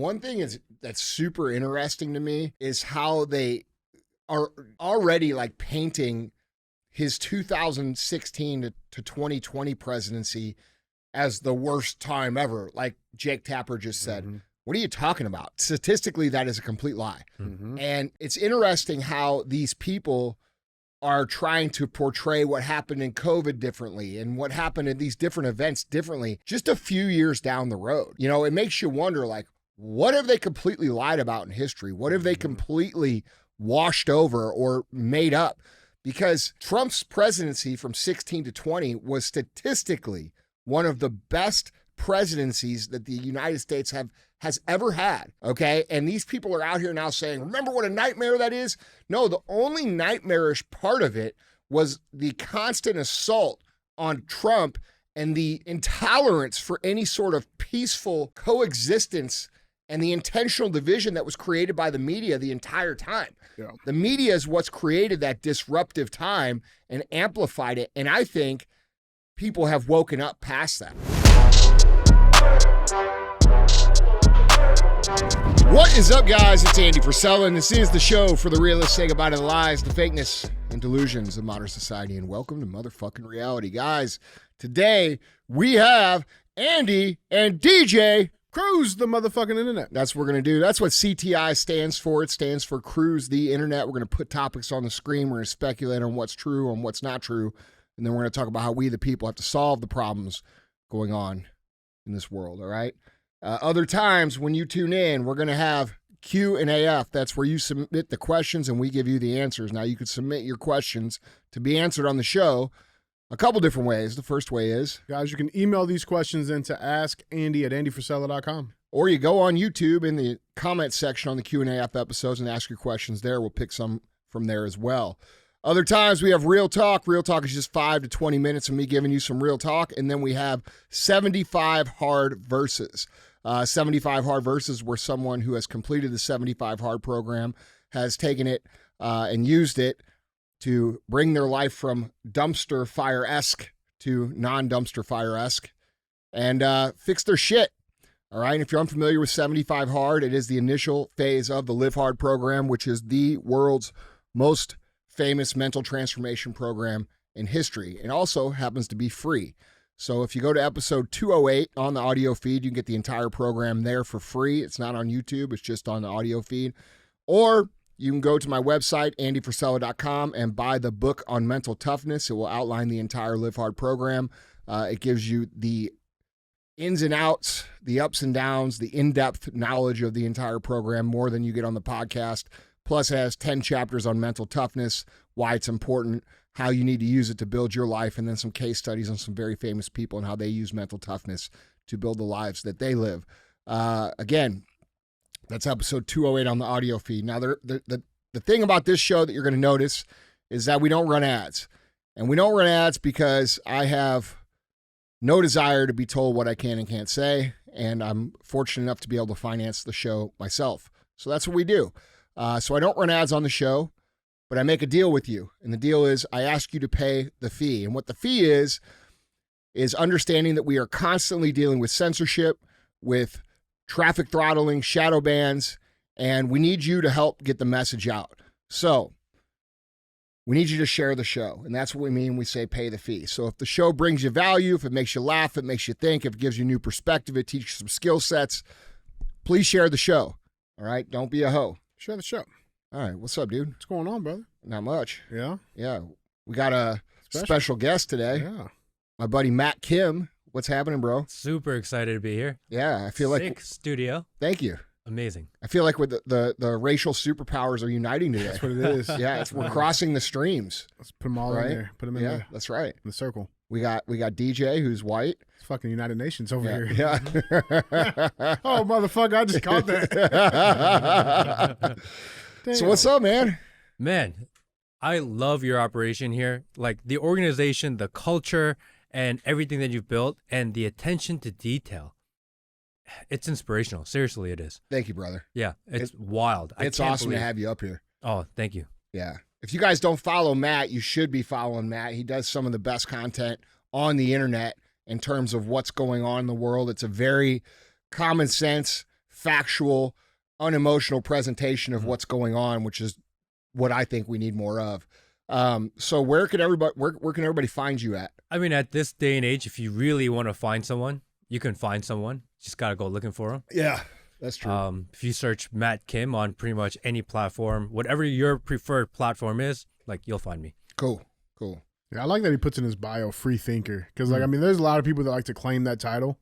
one thing that's super interesting to me is how they are already like painting his 2016 to 2020 presidency as the worst time ever. Like Jake Tapper just said, what are you talking about? Statistically, that is a complete lie. And it's interesting how these people are trying to portray what happened in COVID differently and what happened in these different events differently just a few years down the road. You know, it makes you wonder, like, what have they completely lied about in history? What have they completely washed over or made up? Because Trump's presidency from 16 to 20 was statistically one of the best presidencies that the United States has ever had, okay? And these people are out here now saying, remember what a nightmare that is? No, the only nightmarish part of it was the constant assault on Trump and the intolerance for any sort of peaceful coexistence and the intentional division that was created by the media the entire time. Yeah. The media is what's created that disruptive time and amplified it. And I think people have woken up past that. What is up, guys? It's Andy Frisella, and this is the show for the realists. Say goodbye to the lies, the fakeness, and delusions of modern society, and welcome to motherfucking reality. Guys, today we have Andy and DJ Cruise the motherfucking internet. That's what we're going to do. That's what CTI stands for. It stands for Cruise the Internet. We're going to put topics on the screen. We're going to speculate on what's true, on what's not true, and then we're going to talk about how we, the people, have to solve the problems going on in this world, all right? Other times when you tune in, we're going to have Q and AF. That's where you submit the questions and we give you the answers. Now, you could submit your questions to be answered on the show a couple different ways. The first way is, guys, you can email these questions in to askandy@andyfrisella.com. Or you go on YouTube in the comment section on the Q and AF episodes and ask your questions there. We'll pick some from there as well. Other times we have Real Talk. Real Talk is just 5 to 20 minutes of me giving you some real talk. And then we have 75 Hard Verses. 75 Hard Verses, where someone who has completed the 75 Hard program has taken it and used it to bring their life from dumpster fire-esque to non-dumpster fire-esque and fix their shit. All right. And if you're unfamiliar with 75 Hard, it is the initial phase of the Live Hard program, which is the world's most famous mental transformation program in history. It also happens to be free. So if you go to episode 208 on the audio feed, you can get the entire program there for free. It's not on YouTube. It's just on the audio feed. Or you can go to my website, andyfrisella.com, and buy the book on mental toughness. It will outline the entire Live Hard program. It gives you the ins and outs, the ups and downs, the in-depth knowledge of the entire program, more than you get on the podcast. Plus, it has 10 chapters on mental toughness, why it's important, how you need to use it to build your life, and then some case studies on some very famous people and how they use mental toughness to build the lives that they live. Again, that's episode 208 on the audio feed. Now, the thing about this show that you're going to notice is that we don't run ads. And we don't run ads because I have no desire to be told what I can and can't say, and I'm fortunate enough to be able to finance the show myself. So that's what we do. So I don't run ads on the show, but I make a deal with you. And the deal is I ask you to pay the fee. And what the fee is understanding that we are constantly dealing with censorship, with traffic throttling, shadow bans, and we need you to help get the message out. So we need you to share the show. And that's what we mean when we say pay the fee. So if the show brings you value, if it makes you laugh, if it makes you think, if it gives you new perspective, it teaches you some skill sets, please share the show. All right? Don't be a hoe. Share the show. All right. What's up, dude? What's going on, brother? Not much. Yeah? Yeah. We got a special guest today. Yeah. My buddy Matt Kim. What's happening, bro? Super excited to be here. Yeah. I feel like... Sick studio. Thank you. Amazing. I feel like with the racial superpowers are uniting today. That's what it is. Yeah. We're crossing the streams. Let's put them all in there. Put them in there. That's right. In the circle. We got DJ, who's white. It's fucking United Nations over here. Yeah. Oh, motherfucker, I just caught that. So what's up, man? Man, I love your operation here. Like the organization, the culture, and everything that you've built, and the attention to detail. It's inspirational. Seriously, it is. Thank you, brother. Yeah, it's wild. It's awesome to have you up here. Oh, thank you. Yeah. If you guys don't follow Matt, you should be following Matt. He does some of the best content on the internet in terms of what's going on in the world. It's a very common sense, factual, unemotional presentation of what's going on, which is what I think we need more of. So where can everybody find you at? I mean, at this day and age, if you really want to find someone, you can find someone. Just got to go looking for them. Yeah, that's true. If you search Matt Kim on pretty much any platform, whatever your preferred platform is, like, you'll find me. Cool. Yeah, I like that he puts in his bio free thinker, because like I mean, there's a lot of people that like to claim that title,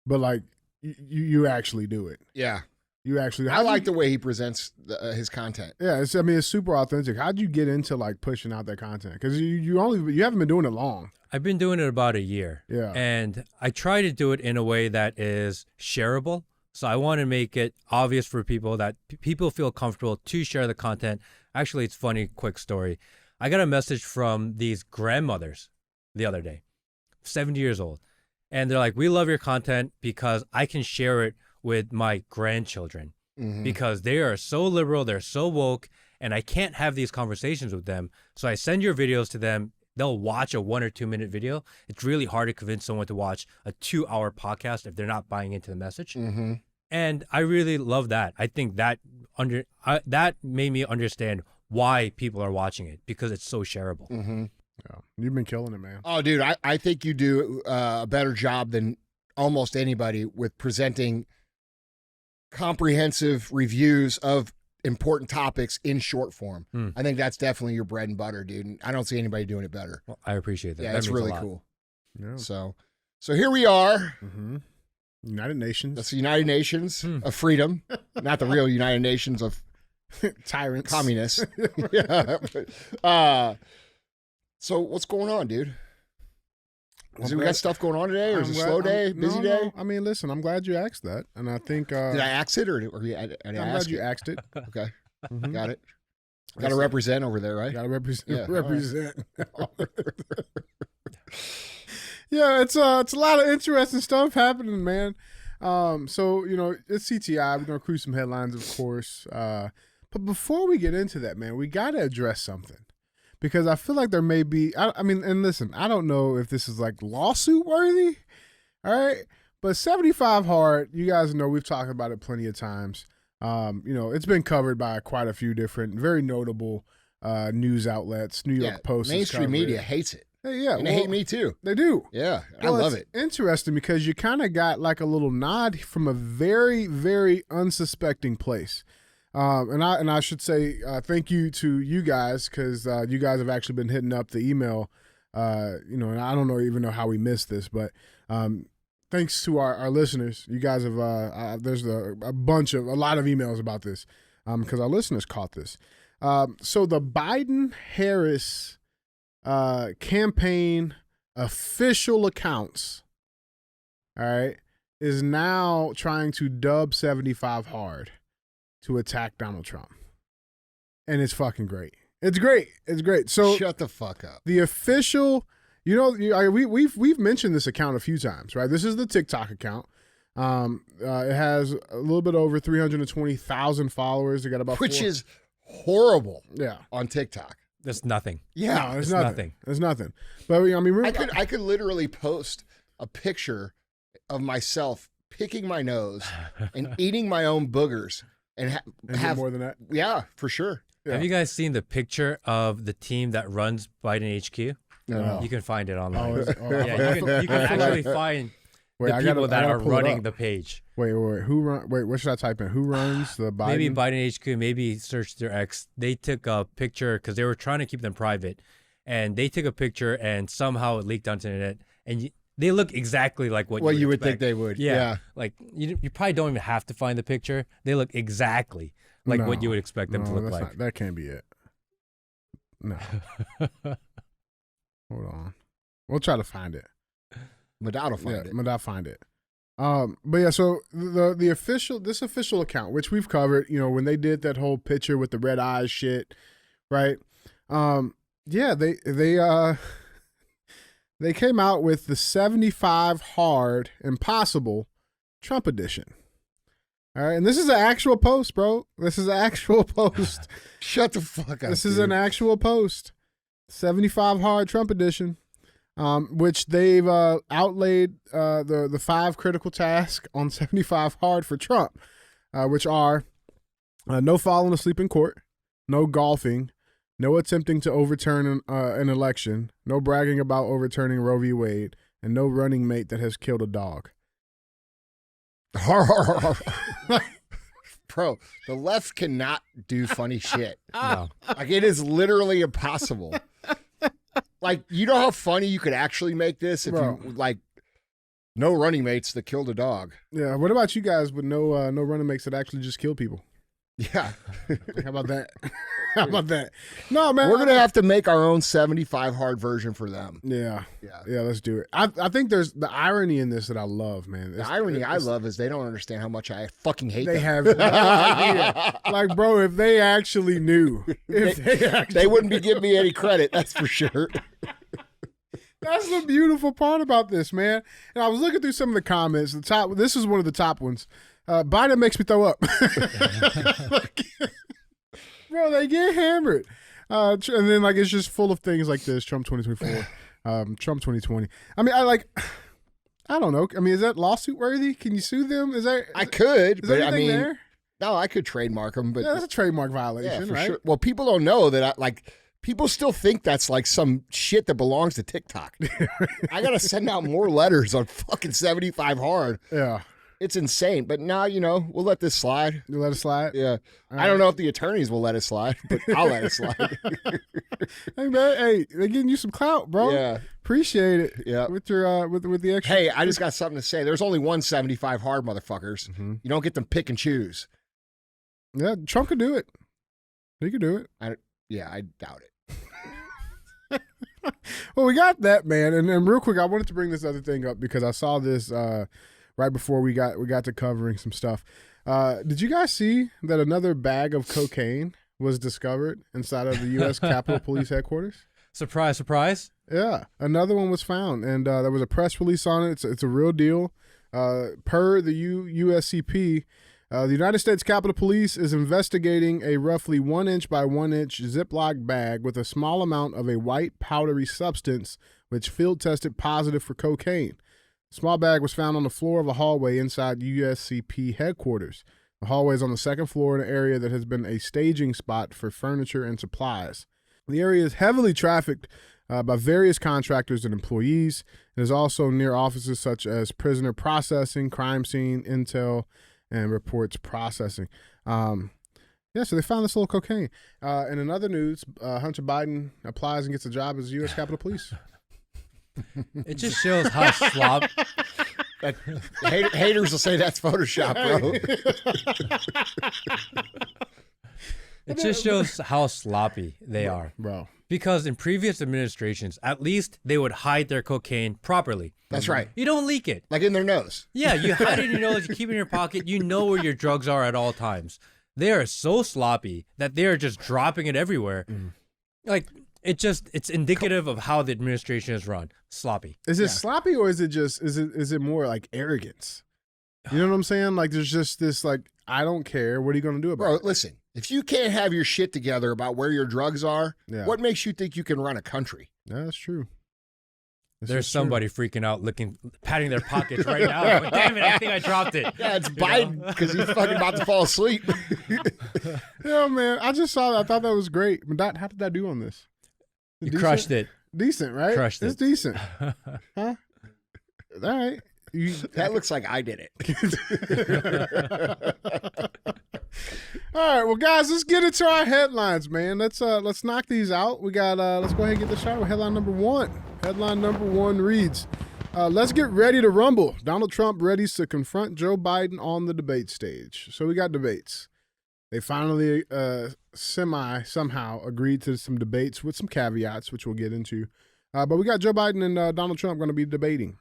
but like you actually do it. Yeah. You actually. I like the way he presents his content. Yeah, it's super authentic. How'd you get into like pushing out that content? Because you haven't been doing it long. I've been doing it about a year. Yeah. And I try to do it in a way that is shareable. So I want to make it obvious for people that people feel comfortable to share the content. Actually, it's funny, quick story. I got a message from these grandmothers the other day, 70 years old. And they're like, we love your content because I can share it with my grandchildren, because they are so liberal, they're so woke, and I can't have these conversations with them. So I send your videos to them. They'll watch a 1 or 2 minute video. It's really hard to convince someone to watch a 2-hour podcast if they're not buying into the message. And I really love that. I think that that made me understand why people are watching it, because it's so shareable. Yeah. You've been killing it, man. Oh, dude, I think you do a better job than almost anybody with presenting comprehensive reviews of important topics in short form. I think that's definitely your bread and butter, dude. And I don't see anybody doing it better. Well, I appreciate that. Yeah, That that's means a really lot. cool. Yeah. So here we are. United Nations. That's the United Nations of freedom, not the real United Nations of Tyrants. communists. Yeah. So what's going on, dude? We got stuff going on today, or is it a slow day, busy day? No. I mean, listen, I'm glad you asked that, and I think Did I ask it, or did I I'm ask glad you it? asked it. Okay, got it. Got to represent over there, right? Got to represent. Yeah, represent. Yeah, it's a lot of interesting stuff happening, man. So it's CTI. We're gonna cruise some headlines, of course. But before we get into that, man, we got to address something, because I feel like there may be. I mean, and listen, I don't know if this is like lawsuit worthy. All right, but 75 Hard, you guys know we've talked about it plenty of times. It's been covered by quite a few different, very notable news outlets. New York Post. Mainstream media hates it. Hey, yeah, and they hate me too. They do. Yeah, I love it. Interesting, because you kind of got like a little nod from a very, very unsuspecting place. And I should say thank you to you guys, because you guys have actually been hitting up the email. And I don't even know how we missed this, but thanks to our listeners. You guys have there's a lot of emails about this, because our listeners caught this. So the Biden-Harris campaign official accounts, all right, is now trying to dub 75 Hard to attack Donald Trump. And it's fucking great. It's great. It's great. So shut the fuck up. The official, we've mentioned this account a few times, right? This is the TikTok account. It has a little bit over 320,000 followers. They got about which is horrible. Yeah, on TikTok. There's nothing. Yeah, no, it's nothing. There's nothing. But I mean, I could literally post a picture of myself picking my nose and eating my own boogers and have more than that. Yeah, for sure. Yeah. Have you guys seen the picture of the team that runs Biden HQ? No. You can find it online. Yeah, you can actually find the people that are running the page. Wait, what should I type in? Who runs the Biden? Maybe Biden HQ, maybe search their X. They took a picture because they were trying to keep them private, and they took a picture and somehow it leaked onto the internet, and they look exactly like what you would expect. think they would. Yeah. Like you probably don't even have to find the picture. They look exactly like what you would expect them to look like. That can't be it. No. Hold on. We'll try to find it. Madad will find it. Madad find it. But yeah, so the official account, which we've covered, when they did that whole picture with the red eyes shit, right? Yeah, they came out with the 75 Hard Impossible Trump edition. All right, and this is an actual post, bro. This is an actual post. Shut the fuck up. This is an actual post. 75 Hard Trump edition. which they've outlaid the 5 critical tasks on 75 hard for Trump, which are no falling asleep in court, no golfing, no attempting to overturn an election, no bragging about overturning Roe v. Wade, and no running mate that has killed a dog. Bro, the left cannot do funny shit. No. Like, it is literally impossible. Like, you know how funny you could actually make this if Bro. you, like, no running mates that killed a dog. Yeah. What about you guys with no running mates that actually just kill people? Yeah. How about that? How about that? No, man. We're going to have to make our own 75 hard version for them. Yeah. Yeah. Yeah, let's do it. I think there's the irony in this that I love, man. The irony I love is they don't understand how much I fucking hate They them. have no idea. Like, bro, if they actually knew. They wouldn't be giving me any credit, that's for sure. That's the beautiful part about this, man. And I was looking through some of the comments. This is one of the top ones. Biden makes me throw up. Like, bro, they get hammered. And then, like, it's just full of things like this. Trump 2024. Trump 2020. I mean, I don't know. I mean, is that lawsuit worthy? Can you sue them? I could, Is but there I anything mean, there? no, I could trademark them, but Yeah, that's a trademark yeah, violation, for right? sure. Well, people don't know that people still think that's like some shit that belongs to TikTok. I got to send out more letters on fucking 75 hard. Yeah. It's insane. But now, we'll let this slide. You let it slide? Yeah. All I don't know if the attorneys will let it slide, but I'll let it slide. Hey, man. Hey, they're getting you some clout, bro. Yeah. Appreciate it. Yeah. With your with the extra. Hey, I just got something to say. There's only one 75 hard, motherfuckers. Mhm. You don't get them pick and choose. Yeah, Trump could do it. He could do it. Yeah, I doubt it. Well, we got that, man. And real quick, I wanted to bring this other thing up because I saw this right before we got to covering some stuff. Did you guys see that another bag of cocaine was discovered inside of the U.S. Capitol Police headquarters? Surprise, surprise. Yeah, another one was found, and there was a press release on it. It's a real deal. Per the USCP, the United States Capitol Police is investigating a roughly 1 inch by 1 inch Ziploc bag with a small amount of a white powdery substance, which field tested positive for cocaine. The small bag was found on the floor of a hallway inside USCP headquarters. The hallway is on the second floor in an area that has been a staging spot for furniture and supplies. The area is heavily trafficked by various contractors and employees. It is also near offices such as prisoner processing, crime scene, intel, and reports processing. So they found this little cocaine. And in other news, Hunter Biden applies and gets a job as U.S. Capitol Police. It just shows how slob. Haters will say that's Photoshop, bro. It just shows how sloppy they are. Bro. Because in previous administrations, at least they would hide their cocaine properly. That's right. You don't leak it. Like in their nose. Yeah, you hide it in your nose, you keep it in your pocket, you know where your drugs are at all times. They are so sloppy that they are just dropping it everywhere. Like, it's indicative of how the administration is run. Sloppy. Is it sloppy or is it more like arrogance? You know what I'm saying? Like there's just this like, I don't care. What are you going to do about Bro, it? listen, if you can't have your shit together about where your drugs are, Yeah. what makes you think you can run a country? Yeah, that's true. There's somebody freaking out, patting their pockets right now. Going, damn it, I think I dropped it. Yeah, it's Biden because he's fucking about to fall asleep. Yeah, man. I just saw that. I thought that was great. But how did I do on this? You crushed it. Decent, right? Crushed it. It's decent. Huh? All right. That looks like I did it. All right, well, guys, let's get into our headlines, man. Let's knock these out. We got let's go ahead and get this started with headline number one. Headline number one reads, let's get ready to rumble. Donald Trump readies to confront Joe Biden on the debate stage. So we got debates. They finally somehow agreed to some debates with some caveats, which we'll get into. But we got Joe Biden and Donald Trump going to be debating.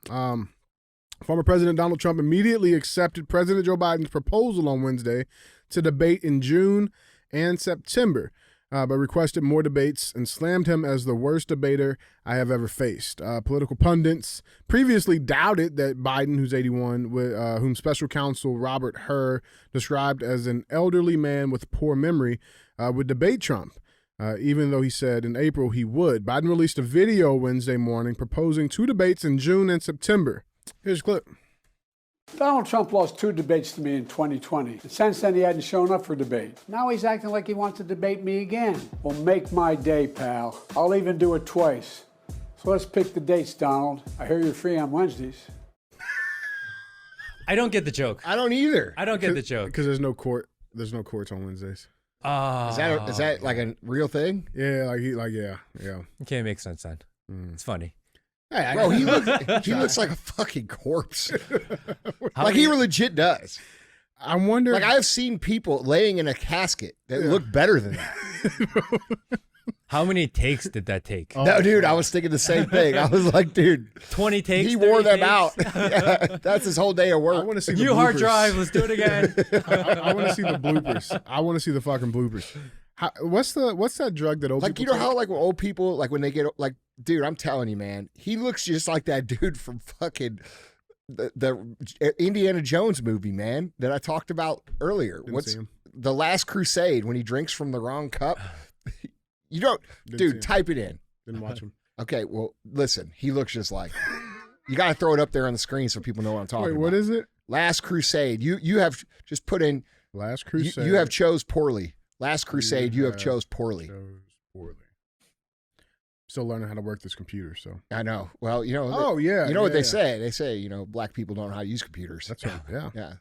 Former President Donald Trump immediately accepted President Joe Biden's proposal on Wednesday to debate in June and September, but requested more debates and slammed him as the worst debater I have ever faced. Political pundits previously doubted that Biden, who's 81, whom special counsel Robert Hur described as an elderly man with poor memory, would debate Trump. even though he said in April he would. Biden released a video Wednesday morning proposing 2 debates in June and September. Here's a clip. Donald Trump lost 2 debates to me in 2020. And since then, he hadn't shown up for debate. Now he's acting like he wants to debate me again. Well, make my day, pal. I'll even do it twice. So let's pick the dates, Donald. I hear you're free on Wednesdays. I don't get the joke. I don't either. I don't get the joke. Because there's no court. There's no courts on Wednesdays. Is that like a real thing? Yeah, yeah. Okay, it makes sense then. It's funny. Hey, Bro, he looks like a fucking corpse. How Like many- he legit does. I wonder. Like I've seen people laying in a casket that look better than that. How many takes did that take? No, dude, I was thinking the same thing. I was like, dude, 20 takes? he wore 30 them takes? out. Yeah, that's his whole day of I work. want to see the You hard bloopers. drive. Let's do it again. I want to see the bloopers. I want to see the fucking bloopers. What's that drug that old Like, you people know how like when old people, like when they get like, dude, I'm telling you, man, he looks just like that dude from fucking the Indiana Jones movie, man, that I talked about earlier. Didn't What's see him. The Last Crusade when he drinks from the wrong cup? You don't, Didn't see him. dude, type it in. Didn't watch him. Okay, well, listen, he looks just like. You got to throw it up there on the screen so people know what I'm talking Wait, about. what is it? Last Crusade. You have just put in. Last Crusade. You have chose poorly. Last Crusade. You have chose poorly. Chose poorly. Still learning how to work this computer, so. I know. Well, you know. Oh, yeah. You know what they yeah. say? They say black people don't know how to use computers. That's right. Yeah. Yeah.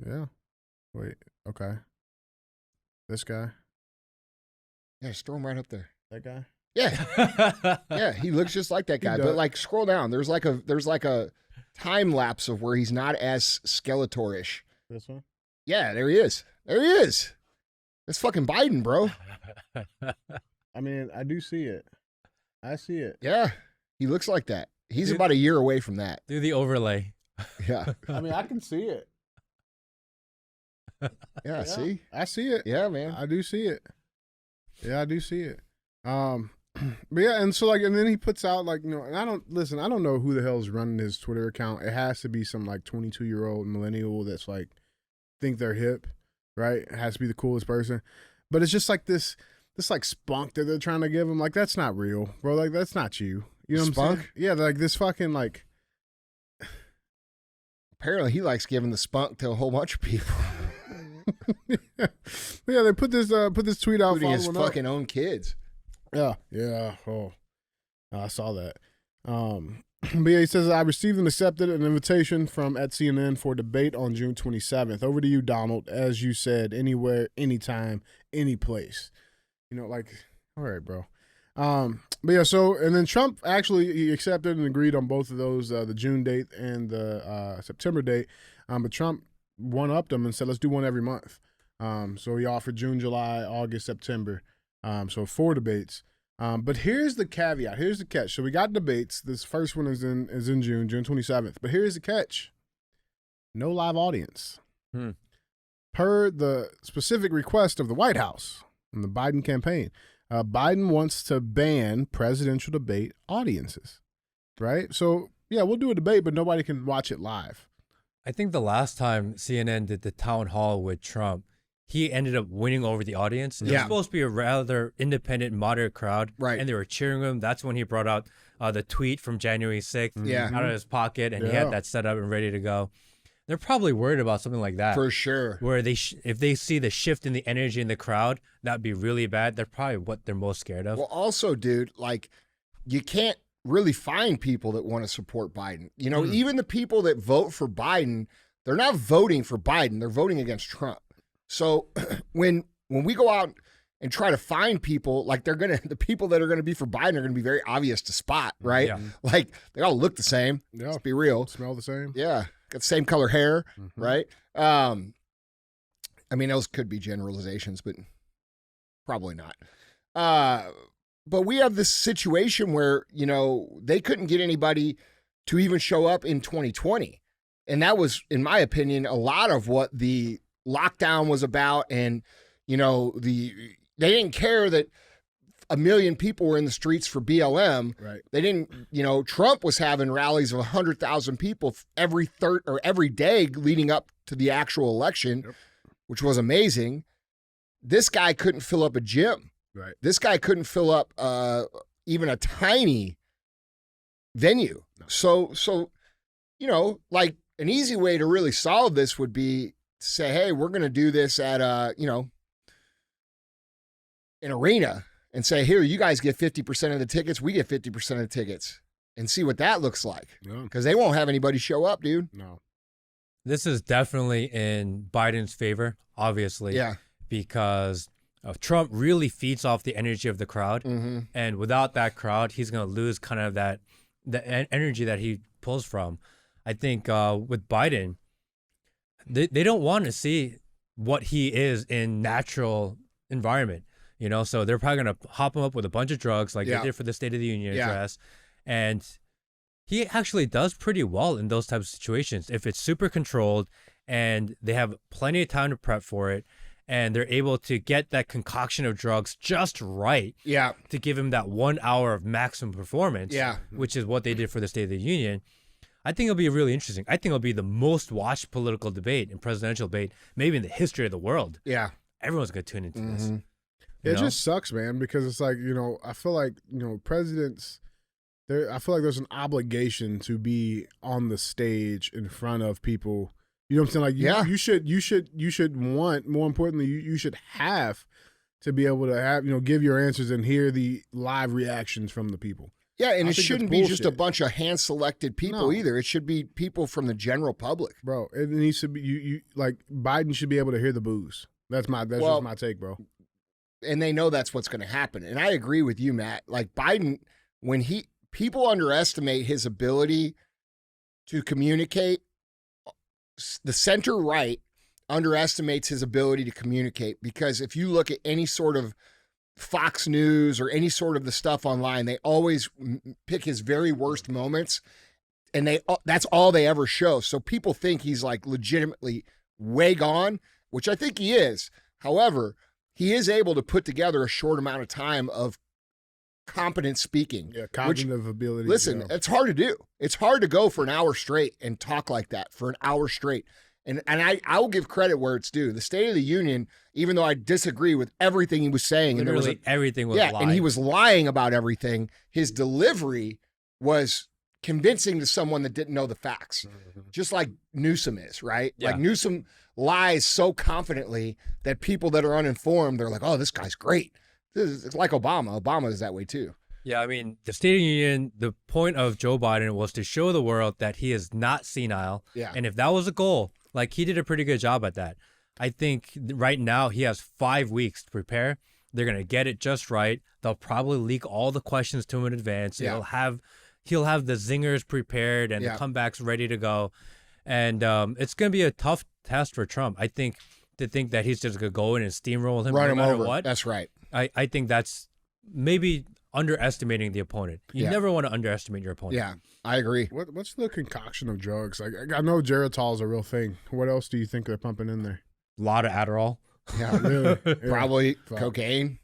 Yeah. Wait. Okay. This guy. Yeah. Just throw him right up there. That guy. Yeah. Yeah. He looks just like that guy. does. But like, scroll down. There's like a time lapse of where he's not as Skeletor-ish. This one. Yeah. There he is. There he is. That's fucking Biden, bro. I mean, I do see it. I see it. Yeah. He looks like that. He's Dude. about a year away from that. Do the overlay. Yeah. I mean, I can see it. Yeah. See? I see it. Yeah, man. I do see it. Yeah, I do see it. But yeah, and so and then he puts out and I don't know who the hell is running his Twitter account. It has to be some 22-year-old millennial that's think they're hip, right? It has to be the coolest person. But it's just like this spunk that they're trying to give him. Like, that's not real, bro. Like, that's not you. You know what I'm saying? Spunk? Yeah, like this fucking Apparently, he likes giving the spunk to a whole bunch of people, yeah, they put this tweet out including his following up. fucking own kids. Yeah. Oh, I saw that. But yeah, he says, I received and accepted an invitation from at CNN for debate on June 27th. Over to you, Donald. As you said, anywhere, anytime, any place. All right, bro. But yeah, and then Trump actually he accepted and agreed on both of those, the June date and the September date. But Trump one-upped him and said, let's do one every month. So he offered June, July, August, September. So 4 debates. But here's the caveat. Here's the catch. So we got debates. This first one is in June 27th. But here's the catch. No live audience. Per the specific request of the White House and the Biden campaign. Biden wants to ban presidential debate audiences. Right? So, yeah, we'll do a debate, but nobody can watch it live. I think the last time CNN did the town hall with Trump, he ended up winning over the audience. It was supposed to be a rather independent, moderate crowd. Right. And they were cheering him. That's when he brought out the tweet from January 6th Yeah. out of his pocket, and he had that set up and ready to go. They're probably worried about something like that. For sure. Where if they see the shift in the energy in the crowd, that'd be really bad. They're probably what they're most scared of. Well, also, dude, you can't really find people that want to support Biden. Even the people that vote for Biden, they're not voting for Biden. They're voting against Trump. So when we go out and try to find people, the people that are gonna be for Biden are gonna be very obvious to spot, right? Yeah. Like they all look the same. Yeah. Let's be real. Smell the same. Yeah, got the same color hair, Mhm. right? I mean, those could be generalizations, but probably not. But we have this situation where they couldn't get anybody to even show up in 2020, and that was, in my opinion, a lot of what the lockdown was about. And they didn't care that 1 million people were in the streets for BLM. Right. They didn't, Trump was having rallies of 100,000 people every day leading up to the actual election, which was amazing. This guy couldn't fill up a gym. Right. This guy couldn't fill up even a tiny venue. No. So like an easy way to really solve this would be to say, hey, we're going to do this at an arena, and say, here, you guys get 50% of the tickets, we get 50% of the tickets, and see what that looks like. Because they won't have anybody show up, dude. No. This is definitely in Biden's favor, obviously. Yeah. Because Trump really feeds off the energy of the crowd. Mm-hmm. And without that crowd, he's going to lose kind of the energy that he pulls from. I think with Biden, they don't want to see what he is in natural environment. So they're probably going to hop him up with a bunch of drugs like they did for the State of the Union address. And he actually does pretty well in those types of situations. If it's super controlled and they have plenty of time to prep for it, and they're able to get that concoction of drugs just right to give him that 1 hour of maximum performance, which is what they did for the State of the Union, I think it'll be really interesting. I think it'll be the most watched political debate and presidential debate maybe in the history of the world. Yeah. Everyone's going to tune into this. It just sucks, man, because it's like, I feel like, presidents, I feel like there's an obligation to be on the stage in front of people. You know what I'm saying? Like, you should want, more importantly, you should have to be able to have, give your answers and hear the live reactions from the people. Yeah, and I it think shouldn't that's be just a bullshit. bunch of hand-selected people either. It should be people from the general public. Bro, it needs to be, you like, Biden should be able to hear the boos. That's just my take, bro. And they know that's what's going to happen. And I agree with you, Matt. Like Biden, people underestimate his ability to communicate. The center right underestimates his ability to communicate, because if you look at any sort of Fox News or any sort of the stuff online, they always pick his very worst moments, and that's all they ever show. So people think he's like legitimately way gone, which I think he is. However, he is able to put together a short amount of time of competent speaking. Yeah, cognitive ability. Listen, it's hard to do. It's hard to go for an hour straight and talk like that for an hour straight. And I will give credit where it's due. The State of the Union, even though I disagree with everything he was saying, Literally everything was lying. and he was lying about everything, his delivery was convincing to someone that didn't know the facts. Just like Newsom is, right? Yeah. Like Newsom lies so confidently that people that are uninformed, they're like, oh, this guy's great. It's like Obama. Obama is that way too. Yeah, I mean, the State of the Union, the point of Joe Biden was to show the world that he is not senile. Yeah. And if that was a goal, like, he did a pretty good job at that. I think right now he has 5 weeks to prepare. They're going to get it just right. They'll probably leak all the questions to him in advance. Yeah. He'll have the zingers prepared and the comebacks ready to go. And it's going to be a tough test for Trump. I think to think that he's just going to go in and steamroll him Run no him matter over. what. That's right. I think that's maybe underestimating the opponent. You never want to underestimate your opponent. Yeah, I agree. What's the concoction of drugs? Like, I know Geritol is a real thing. What else do you think they're pumping in there? A lot of Adderall. Yeah, Really? Yeah. probably cocaine.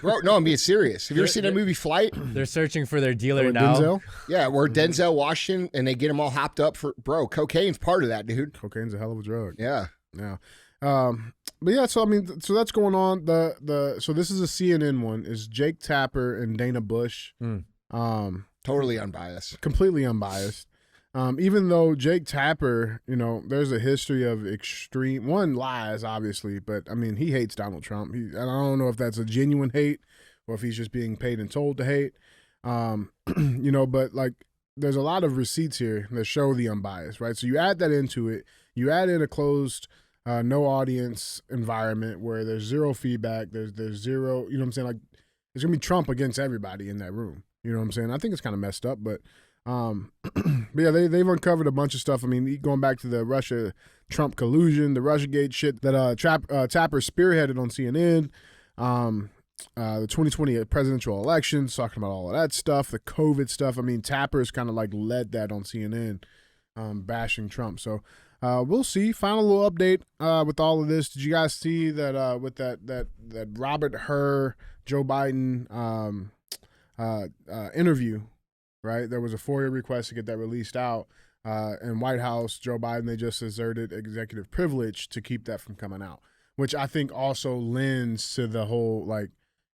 Bro, no, I'm being serious. Have you ever seen that movie Flight? They're searching for their dealer With now. Denzel? Yeah, where Denzel Washington, and they get him all hopped up for, bro, cocaine's part of that, dude. Cocaine's a hell of a drug. Yeah. Yeah. But yeah, so I mean, so that's going on. So this is a CNN one. Is Jake Tapper and Dana Bush. Totally unbiased. Completely unbiased. Even though Jake Tapper, there's a history of extreme lies, obviously, but I mean, he hates Donald Trump. I don't know if that's a genuine hate or if he's just being paid and told to hate. But like, there's a lot of receipts here that show the unbiased, right? So you add that into it. You add in a closed, no audience environment where there's zero feedback. There's zero, you know what I'm saying? Like, there's gonna be Trump against everybody in that room. You know what I'm saying? I think it's kind of messed up, but yeah, they've uncovered a bunch of stuff. I mean, going back to the Russia-Trump collusion, the Russiagate shit that Tapper spearheaded on CNN, the 2020 presidential elections, talking about all of that stuff, the COVID stuff. I mean, Tapper's kind of like led that on CNN, bashing Trump. So we'll see. Final little update with all of this. Did you guys see that with that Robert Hur, Joe Biden interview? Right, there was a FOIA request to get that released out. And White House, Joe Biden, they just asserted executive privilege to keep that from coming out. which I think also lends to the whole like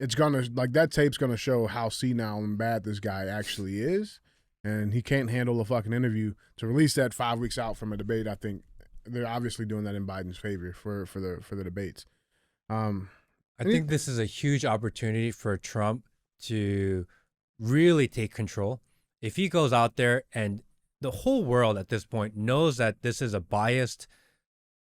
it's gonna like that tape's gonna show how senile and bad this guy actually is, and he can't handle a fucking interview. To release that 5 weeks out from a debate, I think they're obviously doing that in Biden's favor for the debates. I think this is a huge opportunity for Trump to really take control. If he goes out there and the whole world at this point knows that this is a biased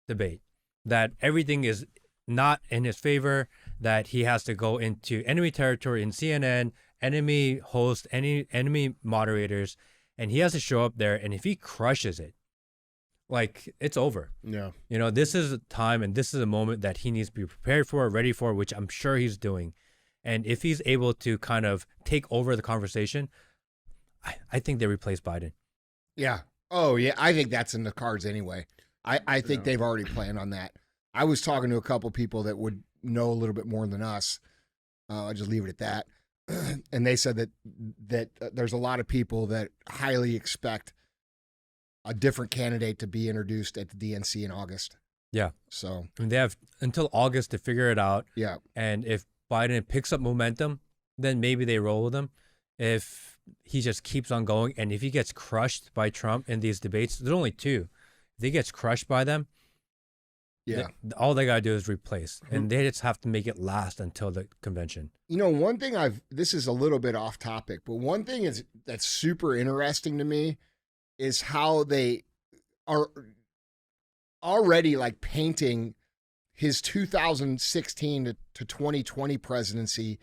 debate, that everything is not in his favor, that he has to go into enemy territory in CNN, enemy host, enemy moderators, and he has to show up there. And if he crushes it, like it's over. Yeah. You know, this is a time and this is a moment that he needs to be prepared for, ready for, which I'm sure he's doing. And if he's able to kind of take over the conversation, I think they replace Biden. Yeah. Oh, yeah. I think that's in the cards anyway. I think they've already planned on that. I was talking to a couple people that would know a little bit more than us. I'll just leave it at that. And they said that there's a lot of people that highly expect a different candidate to be introduced at the DNC in August. Yeah. So I mean, they have until August to figure it out. Yeah. And if Biden picks up momentum, then maybe they roll with him. If he just keeps on going, and if he gets crushed by Trump in these debates, there's only two. If he gets crushed by them, yeah, all they got to do is replace. And they just have to make it last until the convention. You know, one thing this is a little bit off topic, but one thing that's super interesting to me is how they are already like painting his 2016 to 2020 presidency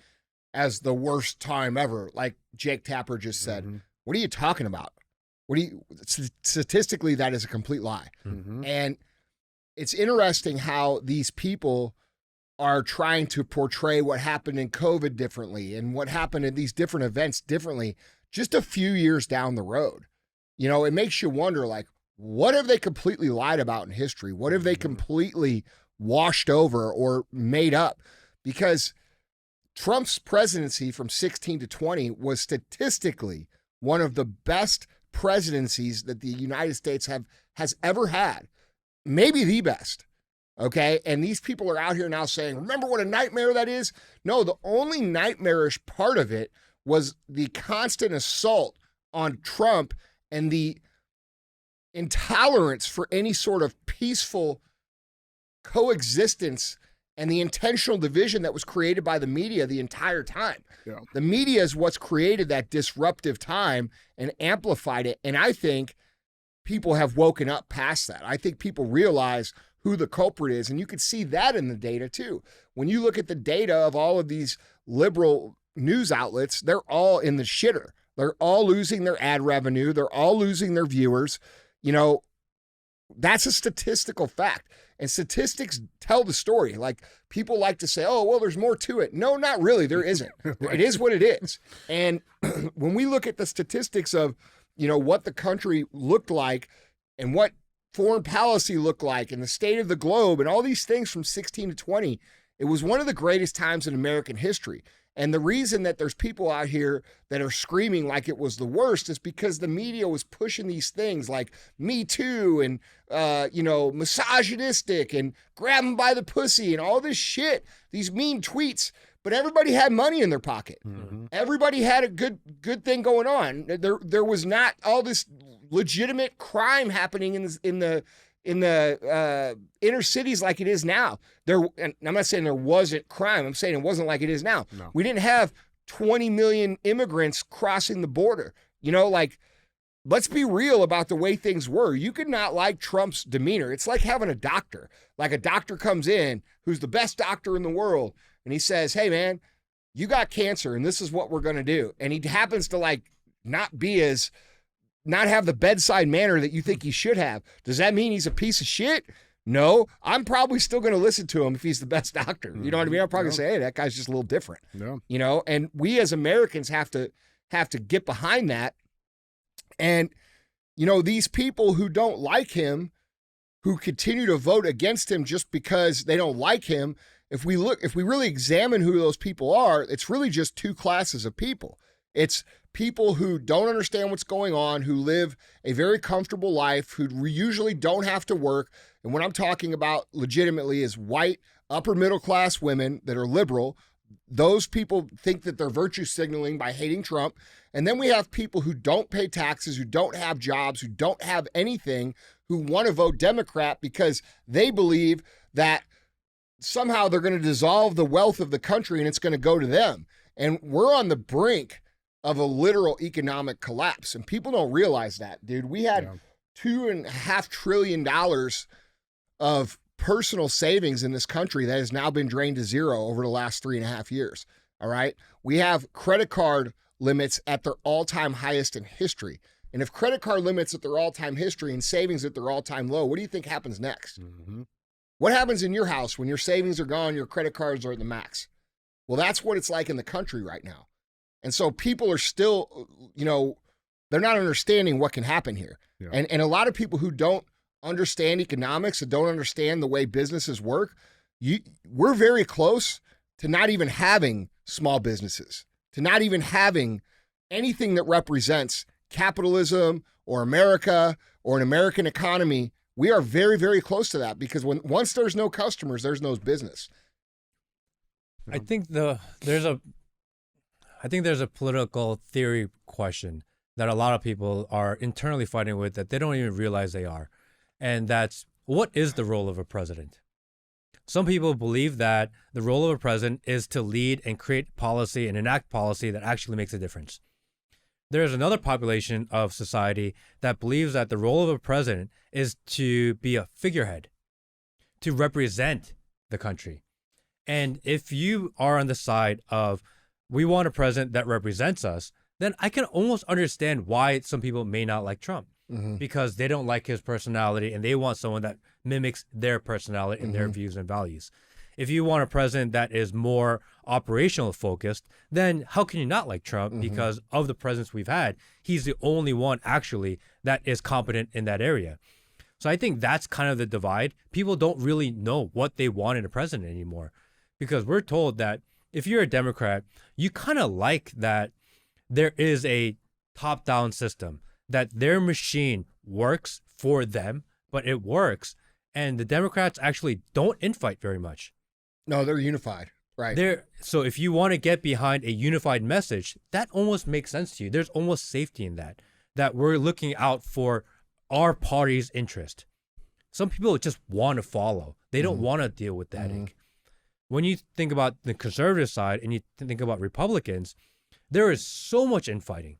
as the worst time ever. Like Jake Tapper just said, What are you talking about? Statistically, that is a complete lie. And it's interesting how these people are trying to portray what happened in COVID differently and what happened in these different events differently just a few years down the road. You know, it makes you wonder, like, what have they completely lied about in history? What have they completely washed over or made up? Because Trump's presidency from 16 to 20 was statistically one of the best presidencies that the United States has ever had. Maybe the best. Okay. And these people are out here now saying, remember what a nightmare that is? No, the only nightmarish part of it was the constant assault on Trump and the intolerance for any sort of peaceful coexistence and the intentional division that was created by the media the entire time. Yeah. The media is what's created that disruptive time and amplified it. And I think people have woken up past that. I think people realize who the culprit is. And you could see that in the data too. When you look at the data of all of these liberal news outlets, they're all in the shitter. They're all losing their ad revenue. They're all losing their viewers. You know, that's a statistical fact. And statistics tell the story. Like, people like to say, oh, well, there's more to it. No, not really. There isn't. Right. It is what it is. And when we look at the statistics of, you know, what the country looked like and what foreign policy looked like and the state of the globe and all these things from 16 to 20, it was one of the greatest times in American history. And the reason that there's people out here that are screaming like it was the worst is because the media was pushing these things like Me Too and, you know, misogynistic and grab 'em by the pussy and all this shit, these mean tweets. But everybody had money in their pocket. Everybody had a good thing going on. There was not all this legitimate crime happening in the inner cities like it is now. And I'm not saying there wasn't crime. I'm saying it wasn't like it is now. No. We didn't have 20 million immigrants crossing the border. You know, like, let's be real about the way things were. You could not like Trump's demeanor. It's like having a doctor. Like, a doctor comes in who's the best doctor in the world, and he says, hey, man, you got cancer, and this is what we're going to do. And he happens to, like, not have the bedside manner that you think he should have. Does that mean he's a piece of shit? No, I'm probably still going to listen to him if he's the best doctor. You know what I mean? I'm probably going to say, hey, that guy's just a little different. Yeah. You know, and we as Americans have to get behind that. And, you know, these people who don't like him, who continue to vote against him just because they don't like him, if we really examine who those people are, it's really just two classes of people. It's people who don't understand what's going on, who live a very comfortable life, who usually don't have to work. And what I'm talking about legitimately is white, upper middle class women that are liberal. Those people think that they're virtue signaling by hating Trump. And then we have people who don't pay taxes, who don't have jobs, who don't have anything, who want to vote Democrat because they believe that somehow they're going to dissolve the wealth of the country and it's going to go to them. And we're on the brink of a literal economic collapse. And people don't realize that, dude. We had $2.5 trillion of personal savings in this country that has now been drained to zero over the last 3.5 years. All right. We have credit card limits at their all-time highest in history. And if credit card limits at their all-time history and savings at their all-time low, what do you think happens next? Mm-hmm. What happens in your house when your savings are gone, your credit cards are at the max? Well, that's what it's like in the country right now. And so people are still, they're not understanding what can happen here. Yeah. And a lot of people who don't understand economics and don't understand the way businesses work, we're very close to not even having small businesses, to not even having anything that represents capitalism or America or an American economy. We are very, very close to that because once there's no customers, there's no business. I think there's a political theory question that a lot of people are internally fighting with that they don't even realize they are. And that's, what is the role of a president? Some people believe that the role of a president is to lead and create policy and enact policy that actually makes a difference. There's another population of society that believes that the role of a president is to be a figurehead, to represent the country. And if you are on the side of, we want a president that represents us, then I can almost understand why some people may not like Trump. Mm-hmm. Because they don't like his personality and they want someone that mimics their personality and their views and values. If you want a president that is more operational focused, then how can you not like Trump? Because of the presidents we've had, he's the only one actually that is competent in that area. So I think that's kind of the divide. People don't really know what they want in a president anymore because we're told that if you're a Democrat, you kind of like that there is a top-down system, that their machine works for them, but it works. And the Democrats actually don't infight very much. No, they're unified. Right. So if you want to get behind a unified message, that almost makes sense to you. There's almost safety in that we're looking out for our party's interest. Some people just want to follow. They don't want to deal with the headache. When you think about the conservative side and you think about Republicans, there is so much infighting.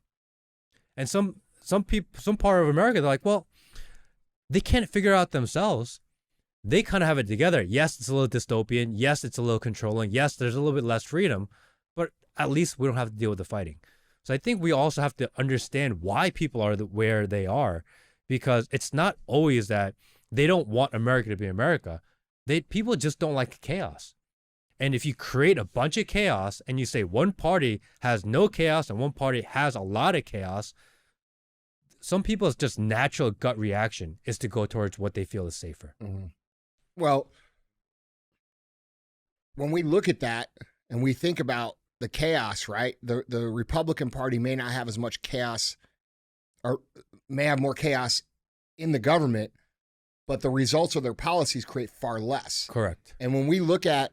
And some part of America, they're like, well, they can't figure out themselves. They kind of have it together. Yes, it's a little dystopian. Yes, it's a little controlling. Yes, there's a little bit less freedom, but at least we don't have to deal with the fighting. So I think we also have to understand why people are where they are, because it's not always that they don't want America to be America. People just don't like chaos. And if you create a bunch of chaos and you say one party has no chaos and one party has a lot of chaos, some people's just natural gut reaction is to go towards what they feel is safer. Well, when we look at that and we think about the chaos, right? The Republican Party may not have as much chaos or may have more chaos in the government, but the results of their policies create far less. Correct. And when we look at,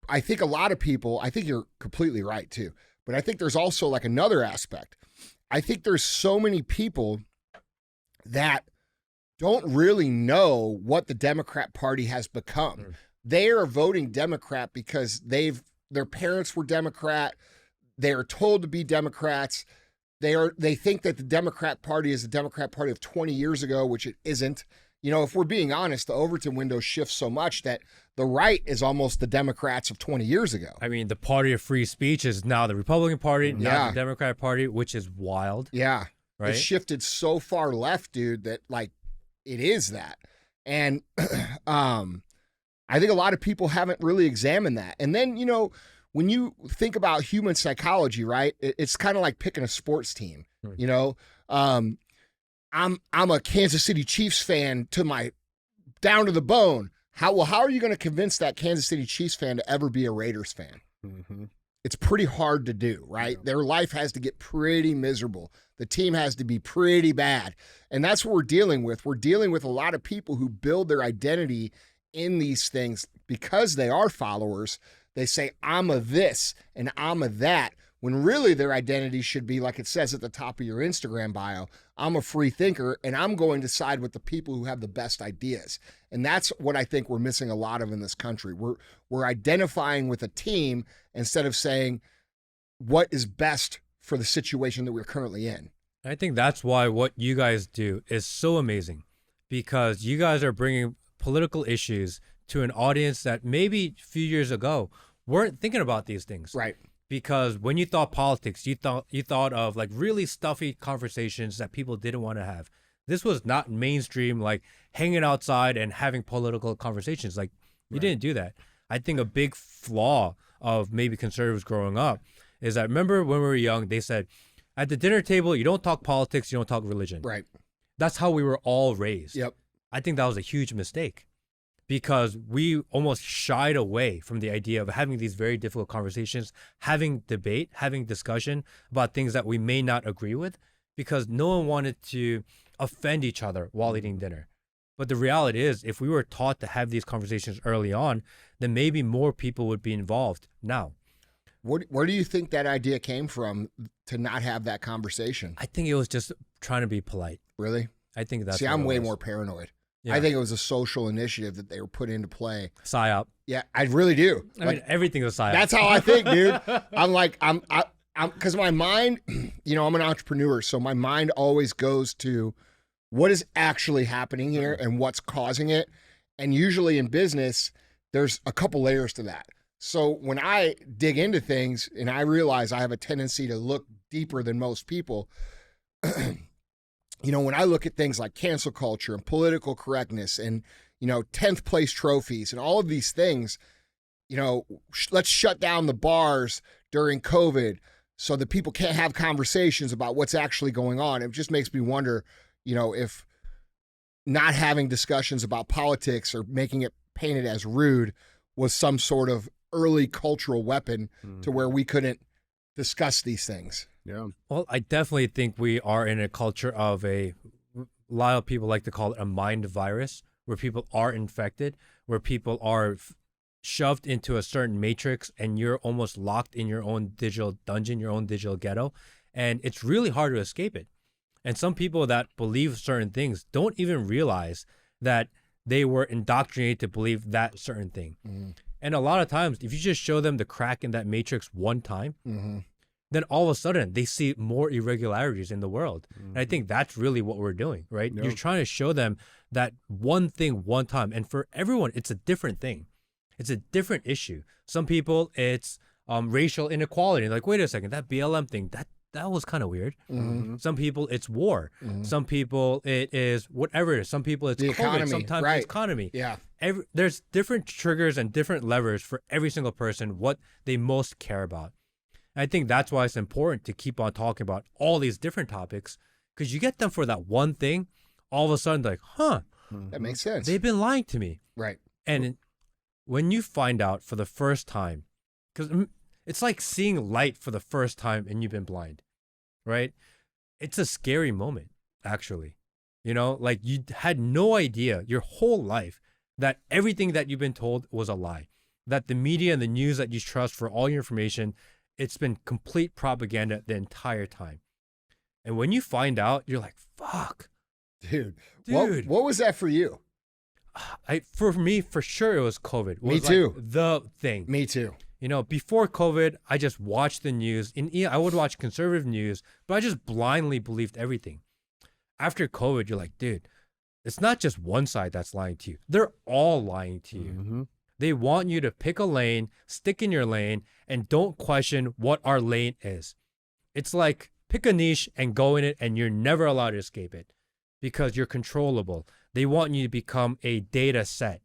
I think a lot of people, I think you're completely right too, but I think there's also like another aspect. I think there's so many people that don't really know what the Democrat Party has become. They are voting Democrat because their parents were Democrat. They are told to be Democrats. They think that the Democrat Party is the Democrat Party of 20 years ago, which it isn't. If we're being honest, the Overton window shifts so much that the right is almost the Democrats of 20 years ago. I mean, the party of free speech is now the Republican Party, not the Democratic Party, which is wild. Yeah. Right? It's shifted so far left, dude, that it is that. And I think a lot of people haven't really examined that. And then, when you think about human psychology, right, it's kind of like picking a sports team. I'm a Kansas City Chiefs fan down to the bone. How are you going to convince that Kansas City Chiefs fan to ever be a Raiders fan? it's pretty hard to do, right? Their life has to get pretty miserable. The team has to be pretty bad. And that's what we're dealing with. We're dealing with a lot of people who build their identity in these things because they are followers. They say, I'm a this and I'm a that, when really their identity should be like it says at the top of your Instagram bio, I'm a free thinker and I'm going to side with the people who have the best ideas. And that's what I think we're missing a lot of in this country. We're identifying with a team instead of saying what is best for the situation that we're currently in. I think that's why what you guys do is so amazing, because you guys are bringing political issues to an audience that maybe a few years ago weren't thinking about these things. Right. Because when you thought politics, you thought of like really stuffy conversations that people didn't want to have. This was not mainstream, like hanging outside and having political conversations. Like you didn't do that. I think a big flaw of maybe conservatives growing up is that, remember when we were young, they said at the dinner table, you don't talk politics, you don't talk religion. Right. That's how we were all raised. Yep. I think that was a huge mistake, because we almost shied away from the idea of having these very difficult conversations, having debate, having discussion about things that we may not agree with, because no one wanted to offend each other while eating dinner. But the reality is, if we were taught to have these conversations early on, then maybe more people would be involved now. Where do you think that idea came from to not have that conversation? I think it was just trying to be polite. Really? I think that's See, what I'm it way was. more paranoid. Yeah. I think it was a social initiative that they were put into play. PSYOP. Yeah, I really do. I mean, everything is PSYOP. That's how I think, dude. I'm because my mind, I'm an entrepreneur, so my mind always goes to what is actually happening here and what's causing it. And usually in business, there's a couple layers to that. So when I dig into things and I realize I have a tendency to look deeper than most people, when I look at things like cancel culture and political correctness and, 10th place trophies and all of these things, let's shut down the bars during COVID so that people can't have conversations about what's actually going on. It just makes me wonder, if not having discussions about politics or making it painted as rude was some sort of early cultural weapon to where we couldn't discuss these things. Yeah. Well, I definitely think we are in a culture of a lot of people like to call it a mind virus, where people are infected, where people are shoved into a certain matrix and you're almost locked in your own digital dungeon, your own digital ghetto. And it's really hard to escape it. And some people that believe certain things don't even realize that they were indoctrinated to believe that certain thing. Mm-hmm. And a lot of times, if you just show them the crack in that matrix one time, then all of a sudden they see more irregularities in the world. And I think that's really what we're doing, right? Yep. You're trying to show them that one thing one time. And for everyone, it's a different thing. It's a different issue. Some people, it's racial inequality. Like, wait a second, that BLM thing, that was kind of weird. Some people, it's war. Some people, it is whatever it is. Some people, it's the COVID. Economy. Sometimes Right. it's economy. Yeah. There's different triggers and different levers for every single person, what they most care about. And I think that's why it's important to keep on talking about all these different topics, because you get them for that one thing, all of a sudden, like, That makes sense. they've been lying to me. Right. And when you find out for the first time, because it's like seeing light for the first time and you've been blind, right? It's a scary moment, actually. Like you had no idea your whole life that everything that you've been told was a lie, that the media and the news that you trust for all your information, it's been complete propaganda the entire time. And when you find out, you're like, fuck. Dude. Dude. What was that for you? For me, for sure, it was COVID. It Me was too. Like the thing. Me too. Before COVID, I just watched the news. I would watch conservative news, but I just blindly believed everything. After COVID, you're like, dude, it's not just one side that's lying to you. They're all lying to you. They want you to pick a lane, stick in your lane, and don't question what our lane is. It's like pick a niche and go in it, and you're never allowed to escape it because you're controllable. They want you to become a data set,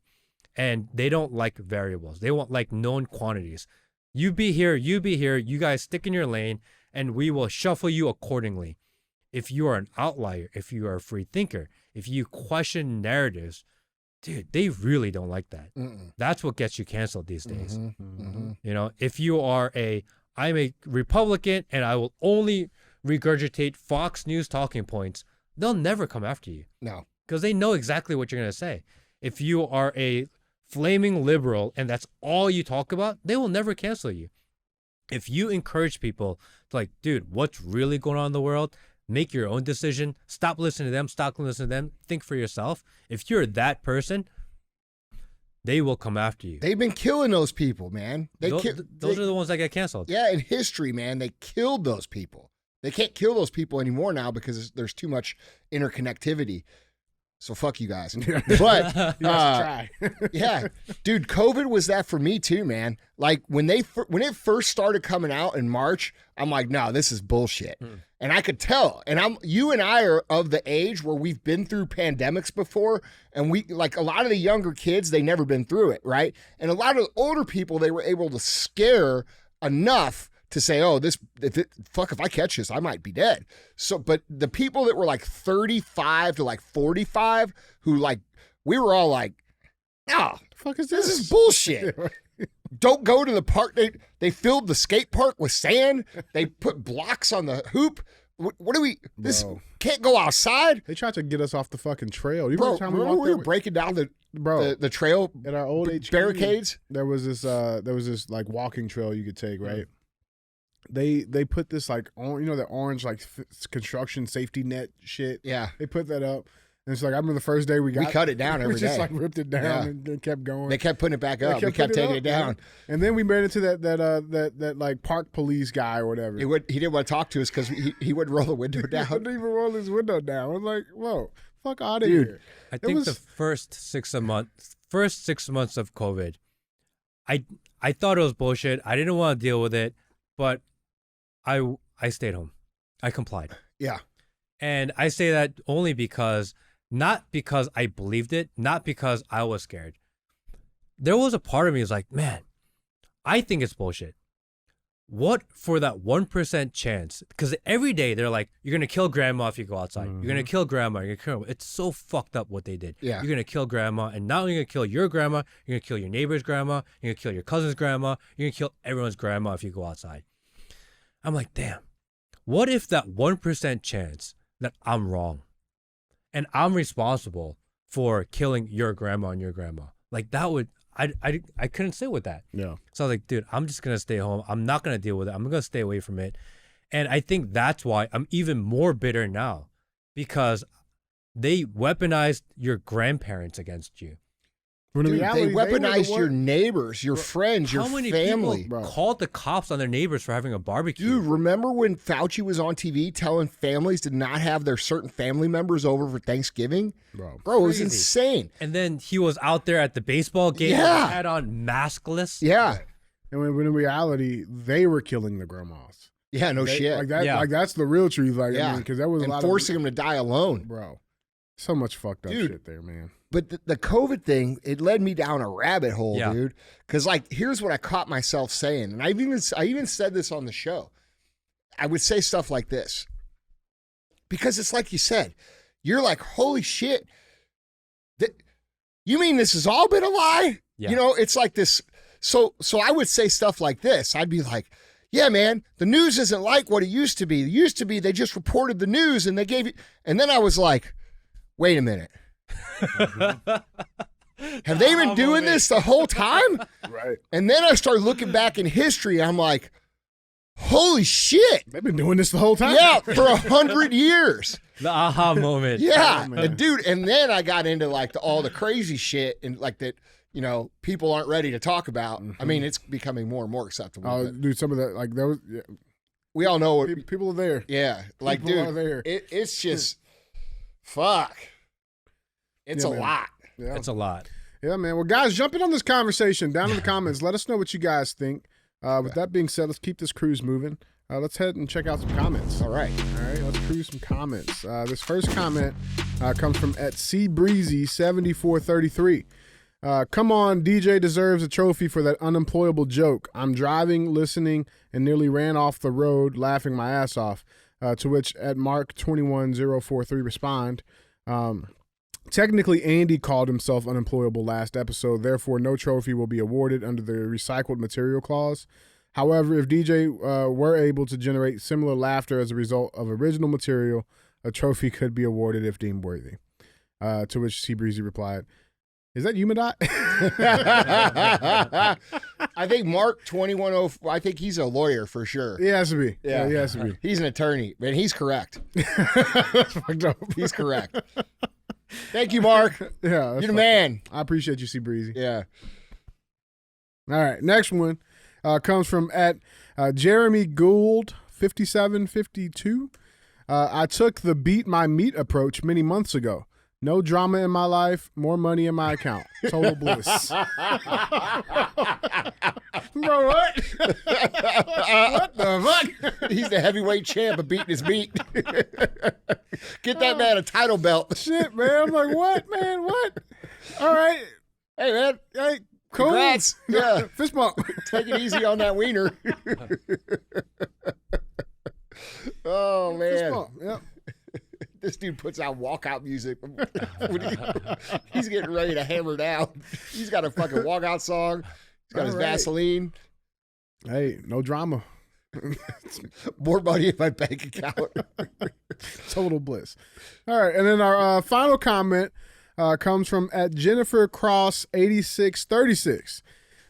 and they don't like variables. They want like known quantities. You be here, you guys stick in your lane, and we will shuffle you accordingly. If you are an outlier, if you are a free thinker, if you question narratives, dude, they really don't like that. That's what gets you canceled these days. If you are a I'm a Republican and I will only regurgitate Fox News talking points, they'll never come after you. No. Because they know exactly what you're going to say. If you are a flaming liberal and that's all you talk about, they will never cancel you. If you encourage people to like, dude, what's really going on in the world? Make your own decision. Stop listening to them. Stop listening to them. Think for yourself. If you're that person, they will come after you. They've been killing those people, man. Those are the ones that get canceled. Yeah, in history, man, they killed those people. They can't kill those people anymore now because there's too much interconnectivity. So fuck you guys. But try. yeah, dude, COVID was that for me too, man. Like when it first started coming out in March, I'm like, no, this is bullshit. And I could tell. And you and I are of the age where we've been through pandemics before, and we like a lot of the younger kids, they never been through it, right? And a lot of the older people, they were able to scare enough to say, oh, if I catch this, I might be dead. So, but the people that were like 35 to like 45, who like, we were all like, oh, The fuck is this this? is bullshit. Don't go to the park. They filled the skate park with sand. They put blocks on the hoop. What do we, this Bro. can't go outside? They tried to get us off the fucking trail. You Bro, remember the time remember walked we there were breaking down Bro, the trail at our old HQ, barricades? There was this like walking trail you could take, right? They put this like that orange like construction safety net shit. Yeah. They put that up, and it's like I remember the first day we cut it down every we just day. like ripped it down Yeah. and kept going. They kept putting it back up. We kept putting taking it down. man. And then we ran into that like park police guy or whatever. He didn't want to talk to us because he wouldn't roll the window He down. wouldn't even roll his window down. I was like, whoa, fuck out of Dude, here. I think was- the first 6 months of COVID, I thought it was bullshit. I didn't want to deal with it, but I stayed home. I complied. Yeah. And I say that only not because I believed it, not because I was scared. There was a part of me was like, man, I think it's bullshit. What for that 1% chance? Because every day they're like, you're going to kill grandma if you go outside. You're going to kill grandma. You're gonna kill. It's so fucked up what they did. Yeah. You're going to kill grandma. And not only are you going to kill your grandma, you're going to kill your neighbor's grandma. You're going to kill your cousin's grandma. You're going to kill everyone's grandma if you go outside. I'm like, damn. What if that 1% chance that I'm wrong and I'm responsible for killing your grandma and your grandma? Like that would, I couldn't sit with that. Yeah. So I was like, dude, I'm just going to stay home. I'm not going to deal with it. I'm going to stay away from it. And I think that's why I'm even more bitter now, because they weaponized your grandparents against you. When in Dude, reality, they were the weaponized your one- neighbors, your friends, your How many family. people called the cops on their neighbors for having a barbecue? Dude, remember when Fauci was on TV telling families to not have their certain family members over for Thanksgiving? Bro. Bro, it was Crazy. insane. And then he was out there at the baseball game, Yeah. had on maskless. Yeah. And when in reality, they were killing the grandmas. Yeah, no shit. Like that. Yeah. Like that's the real truth. Like Yeah. because there was a and lot forcing of them to die alone. bro. So much fucked up Dude. shit there, man. But the COVID thing, it led me down a rabbit hole, Yeah. dude. Because like, here's what I caught myself saying, and I even said this on the show. I would say stuff like this because it's like you said, you're like, holy shit, you mean this has all been a lie? Yeah. You know, it's like this. So I would say stuff like this. I'd be like, yeah, man, the news isn't like what it used to be. It used to be they just reported the news and they gave it. And then I was like, wait a minute. Have they been doing this the whole time? Right. And then I started looking back in history. I'm like, holy shit. They've been doing this the whole time. Yeah, for 100 years. The aha moment. Yeah. Oh, man. And dude, and then I got into like all the crazy shit and like that, you know, people aren't ready to talk about. I mean, it's becoming more and more acceptable. Oh, but dude, some of that like those we all know what, people are there. yeah. Like, People are dude, there. it's just, fuck. It's Yeah, a man. lot. Yeah. It's a lot. Yeah, man. Well, guys, jump in on this conversation down in the comments. Let us know what you guys think. With that being said, let's keep this cruise moving. Let's head and check out some comments. All right. All right, let's cruise some comments. This first comment comes from at CBreezy7433. Come on, DJ deserves a trophy for that unemployable joke. I'm driving, listening, and nearly ran off the road laughing my ass off. To which at Mark21043 respond, technically Andy called himself unemployable last episode, therefore no trophy will be awarded under the recycled material clause. However, if DJ were able to generate similar laughter as a result of original material, a trophy could be awarded if deemed worthy. To which C Breezy replied, "Is that Humadot?" I think Mark 2104. I think he's a lawyer for sure. He has to be. Yeah. He has to be. He's an attorney, and he's correct. That's fucked up. He's correct. Thank you, Mark. Yeah, You're the man. I appreciate you, C Breezy. Yeah. All right, next one comes from at Jeremy Gould 5752. I took the beat my meat approach many months ago. No drama in my life, more money in my account. Total bliss. Bro, what? What the fuck? He's the heavyweight champ of beating his meat. Get that man a title belt. Shit, man. I'm like, what, man? What? All right. Hey, man. Hey, cool. Congrats. Yeah. Fist bump. Take it easy on that wiener. Oh, Fist man. bump. Yep. This dude puts out walkout music. He's getting ready to hammer down. He's got a fucking walkout song. He's got his Vaseline. Hey, no drama. More money in my bank account. Total bliss. All right, and then our final comment comes from at Jennifer Cross 8636.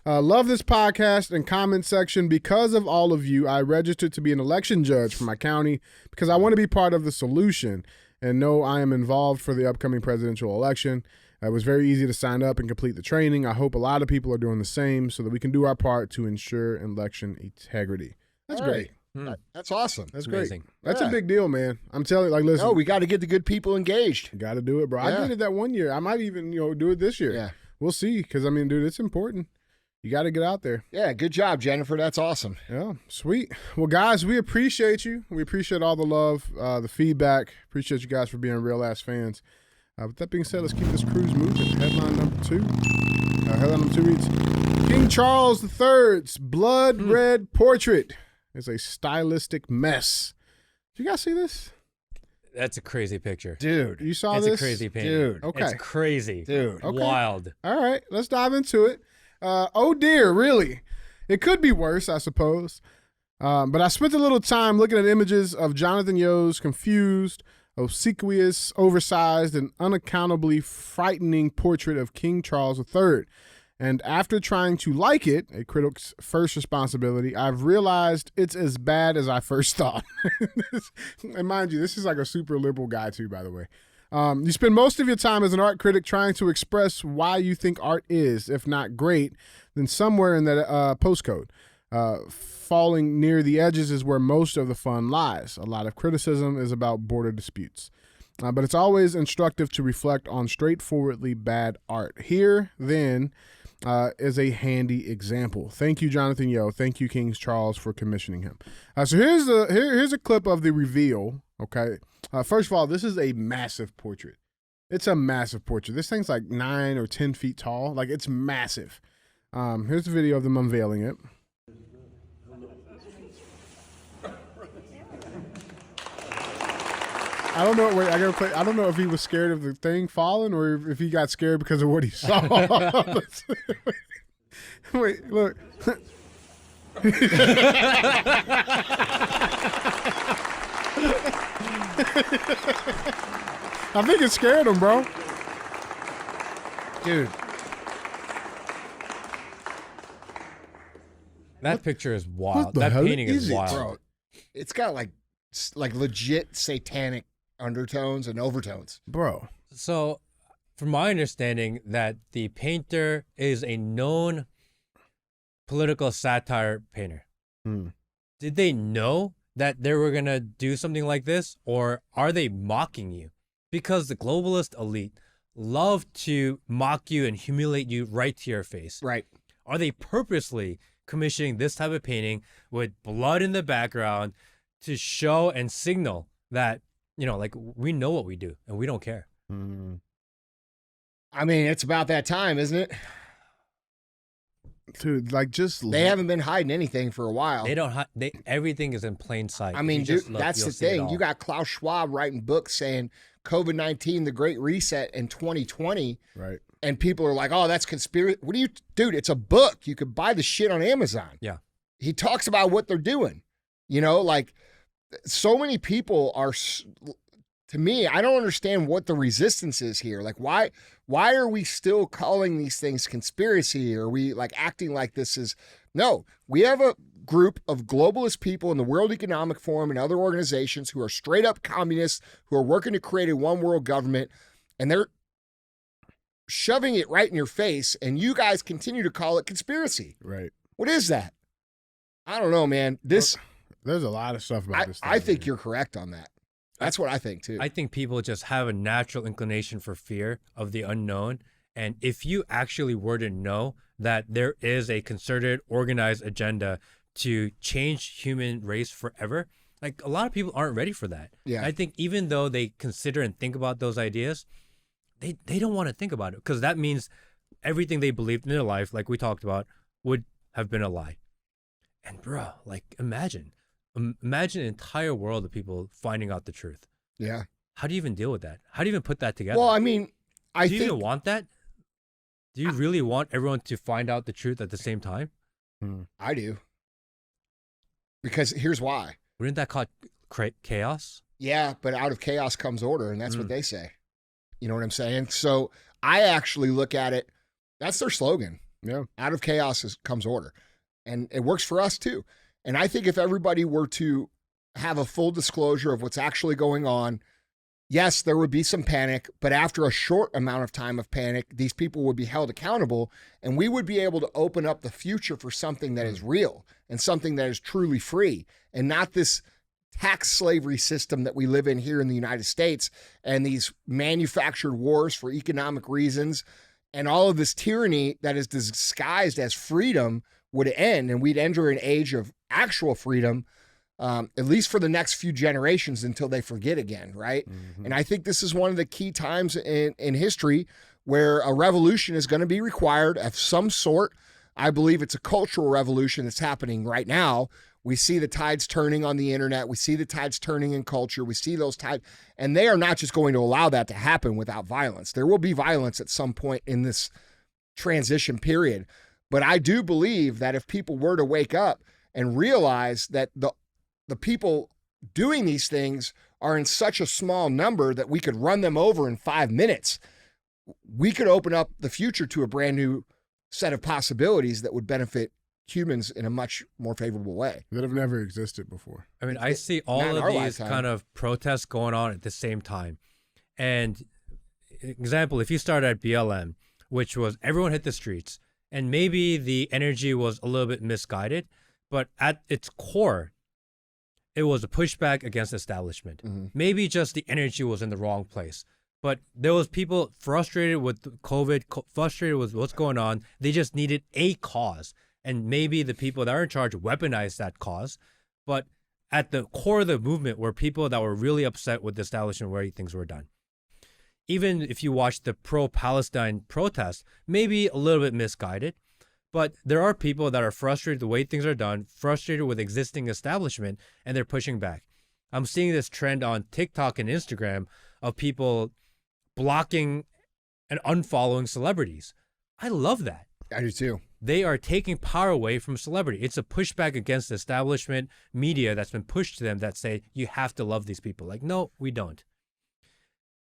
Love this podcast and comment section. Because of all of you, I registered to be an election judge for my county because I want to be part of the solution and know I am involved for the upcoming presidential election. It was very easy to sign up and complete the training. I hope a lot of people are doing the same so that we can do our part to ensure election integrity. That's great. That's awesome. That's Amazing. great. That's a big deal, man. I'm telling you, like, listen. No, we got to get the good people engaged. Got to do it, bro. I Yeah. did it that one year. I might even, do it this year. Yeah. We'll see. Because, I mean, dude, it's important. You got to get out there. Yeah, good job, Jennifer. That's awesome. Yeah, sweet. Well, guys, we appreciate you. We appreciate all the love, the feedback. Appreciate you guys for being real-ass fans. With that being said, let's keep this cruise moving. Headline number 2. Headline number 2 reads, King Charles III's blood red portrait is a stylistic mess. Did you guys see this? That's a crazy picture. Dude. You saw It's this? a crazy painting. Dude. Okay. It's crazy. Dude. Okay. Wild. All right, let's dive into it. Oh dear, really? It could be worse, I suppose. But I spent a little time looking at images of Jonathan Yo's confused, obsequious, oversized, and unaccountably frightening portrait of King Charles III. And after trying to like it, a critic's first responsibility, I've realized it's as bad as I first thought. And mind you, this is like a super liberal guy too, by the way. You spend most of your time as an art critic trying to express why you think art is, if not great, then somewhere in that postcode. Falling near the edges is where most of the fun lies. A lot of criticism is about border disputes. But it's always instructive to reflect on straightforwardly bad art. Here, then, is a handy example. Thank you, Jonathan Yo. Thank you, King Charles, for commissioning him. So here's a clip of the reveal. Okay. First of all, this is a massive portrait. It's a massive portrait. This thing's like 9 or 10 feet tall. Like, it's massive. Here's the video of them unveiling it. I don't know. Wait, I gotta play. I don't know if he was scared of the thing falling or if he got scared because of what he saw. Wait, look. I think it scared him, bro. Dude. That picture is wild. what the That hell painting is is it, wild. Bro, it's got like legit satanic undertones and overtones. Bro. So, from my understanding, that the painter is a known political satire painter. Did they know that they were gonna do something like this, or are they mocking you? Because the globalist elite love to mock you and humiliate you right to your face. Right. Are they purposely commissioning this type of painting with blood in the background to show and signal that, like, we know what we do and we don't care? I mean, it's about that time, isn't it? Dude, like, just They haven't been hiding anything for a while. They don't. Everything is in plain sight. I If mean, you dude, just look, that's you'll the see it thing. all. You got Klaus Schwab writing books saying COVID-19, the Great Reset in 2020. right. And people are like, oh, that's conspiracy. What do you, dude, it's a book. You could buy the shit on Amazon. Yeah. he talks about what they're doing. You know, like so many people are, to me, I don't understand what the resistance is here. Like, why are we still calling these things conspiracy? Are we like acting like this is, no, we have a group of globalist people in the World Economic Forum and other organizations who are straight up communists, who are working to create a one world government, and they're shoving it right in your face, and you guys continue to call it conspiracy. Right. What is that? I don't know, man. There's a lot of stuff about this. I think you're correct on that. That's what I think too. I think people just have a natural inclination for fear of the unknown. And if you actually were to know that there is a concerted, organized agenda to change human race forever, like a lot of people aren't ready for that. Yeah. I think even though they consider and think about those ideas, they don't want to think about it, because that means everything they believed in their life, like we talked about, would have been a lie. And bro, like imagine an entire world of people finding out the truth. Yeah. How do you even deal with that? How do you even put that together? Well, I mean, do you even want that? Do you really want everyone to find out the truth at the same time? I do. Because here's why. Wouldn't that cause chaos? Yeah, but out of chaos comes order, and that's what they say. You know what I'm saying? So I actually look at it, that's their slogan. Yeah. Out of chaos comes order. And it works for us too. And I think if everybody were to have a full disclosure of what's actually going on, yes, there would be some panic, but after a short amount of time of panic, these people would be held accountable, and we would be able to open up the future for something that is real and something that is truly free, and not this tax slavery system that we live in here in the United States, and these manufactured wars for economic reasons, and all of this tyranny that is disguised as freedom would end, and we'd enter an age of actual freedom, at least for the next few generations until they forget again, right? Mm-hmm. And I think this is one of the key times in history where a revolution is going to be required of some sort. I believe it's a cultural revolution that's happening right now. We see the tides turning on the internet. We see the tides turning in culture. We see those tides, and they are not just going to allow that to happen without violence. There will be violence at some point in this transition period. But I do believe that if people were to wake up and realize that the people doing these things are in such a small number that we could run them over in 5 minutes, we could open up the future to a brand new set of possibilities that would benefit humans in a much more favorable way. That have never existed before. I mean, I see all of these kind of protests going on at the same time. And example, if you start at BLM, which was everyone hit the streets, and maybe the energy was a little bit misguided, but at its core, it was a pushback against establishment. Mm-hmm. Maybe just the energy was in the wrong place. But there was people frustrated with COVID, frustrated with what's going on. They just needed a cause. And maybe the people that are in charge weaponized that cause. But at the core of the movement were people that were really upset with the establishment where things were done. Even if you watch the pro-Palestine protests, maybe a little bit misguided, but there are people that are frustrated the way things are done, frustrated with existing establishment, and they're pushing back. I'm seeing this trend on TikTok and Instagram of people blocking and unfollowing celebrities. I love that. I do too. They are taking power away from celebrity. It's a pushback against the establishment media that's been pushed to them that say, you have to love these people. Like, no, we don't.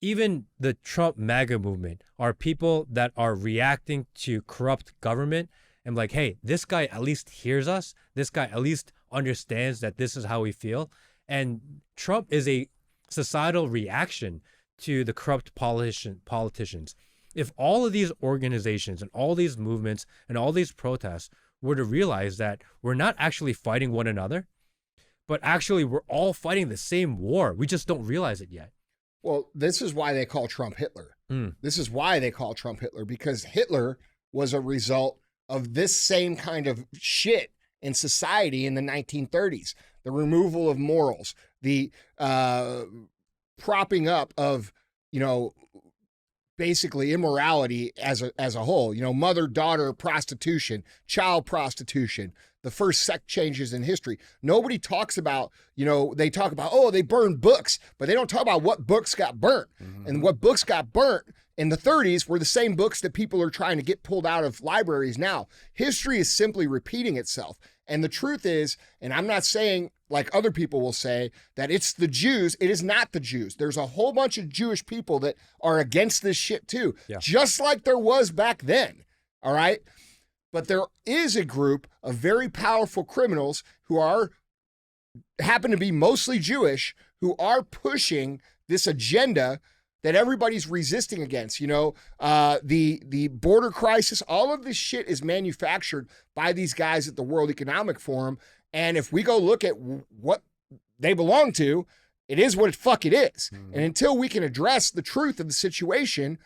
Even the Trump MAGA movement are people that are reacting to corrupt government and like, hey, this guy at least hears us. This guy at least understands that this is how we feel. And Trump is a societal reaction to the corrupt politicians. If all of these organizations and all these movements and all these protests were to realize that we're not actually fighting one another, but actually we're all fighting the same war, we just don't realize it yet. Well, this is why they call Trump Hitler. This is why they call Trump Hitler, because Hitler was a result of this same kind of shit in society in the 1930s. The removal of morals, the propping up of, basically immorality as a whole. You know, mother-daughter prostitution, child prostitution, the first sex changes in history. Nobody talks about, you know, they talk about, oh, they burned books, but they don't talk about what books got burnt. And what books got burnt in the 30s were the same books that people are trying to get pulled out of libraries now. History is simply repeating itself. And the truth is, and I'm not saying like other people will say that it's the Jews. It is not the Jews. There's a whole bunch of Jewish people that are against this shit too, just like there was back then. All right. But there is a group of very powerful criminals who happen to be mostly Jewish, who are pushing this agenda that everybody's resisting against. You know, the border crisis, all of this shit is manufactured by these guys at the World Economic Forum. And if we go look at what they belong to, it is what it is. And until we can address the truth of the situation,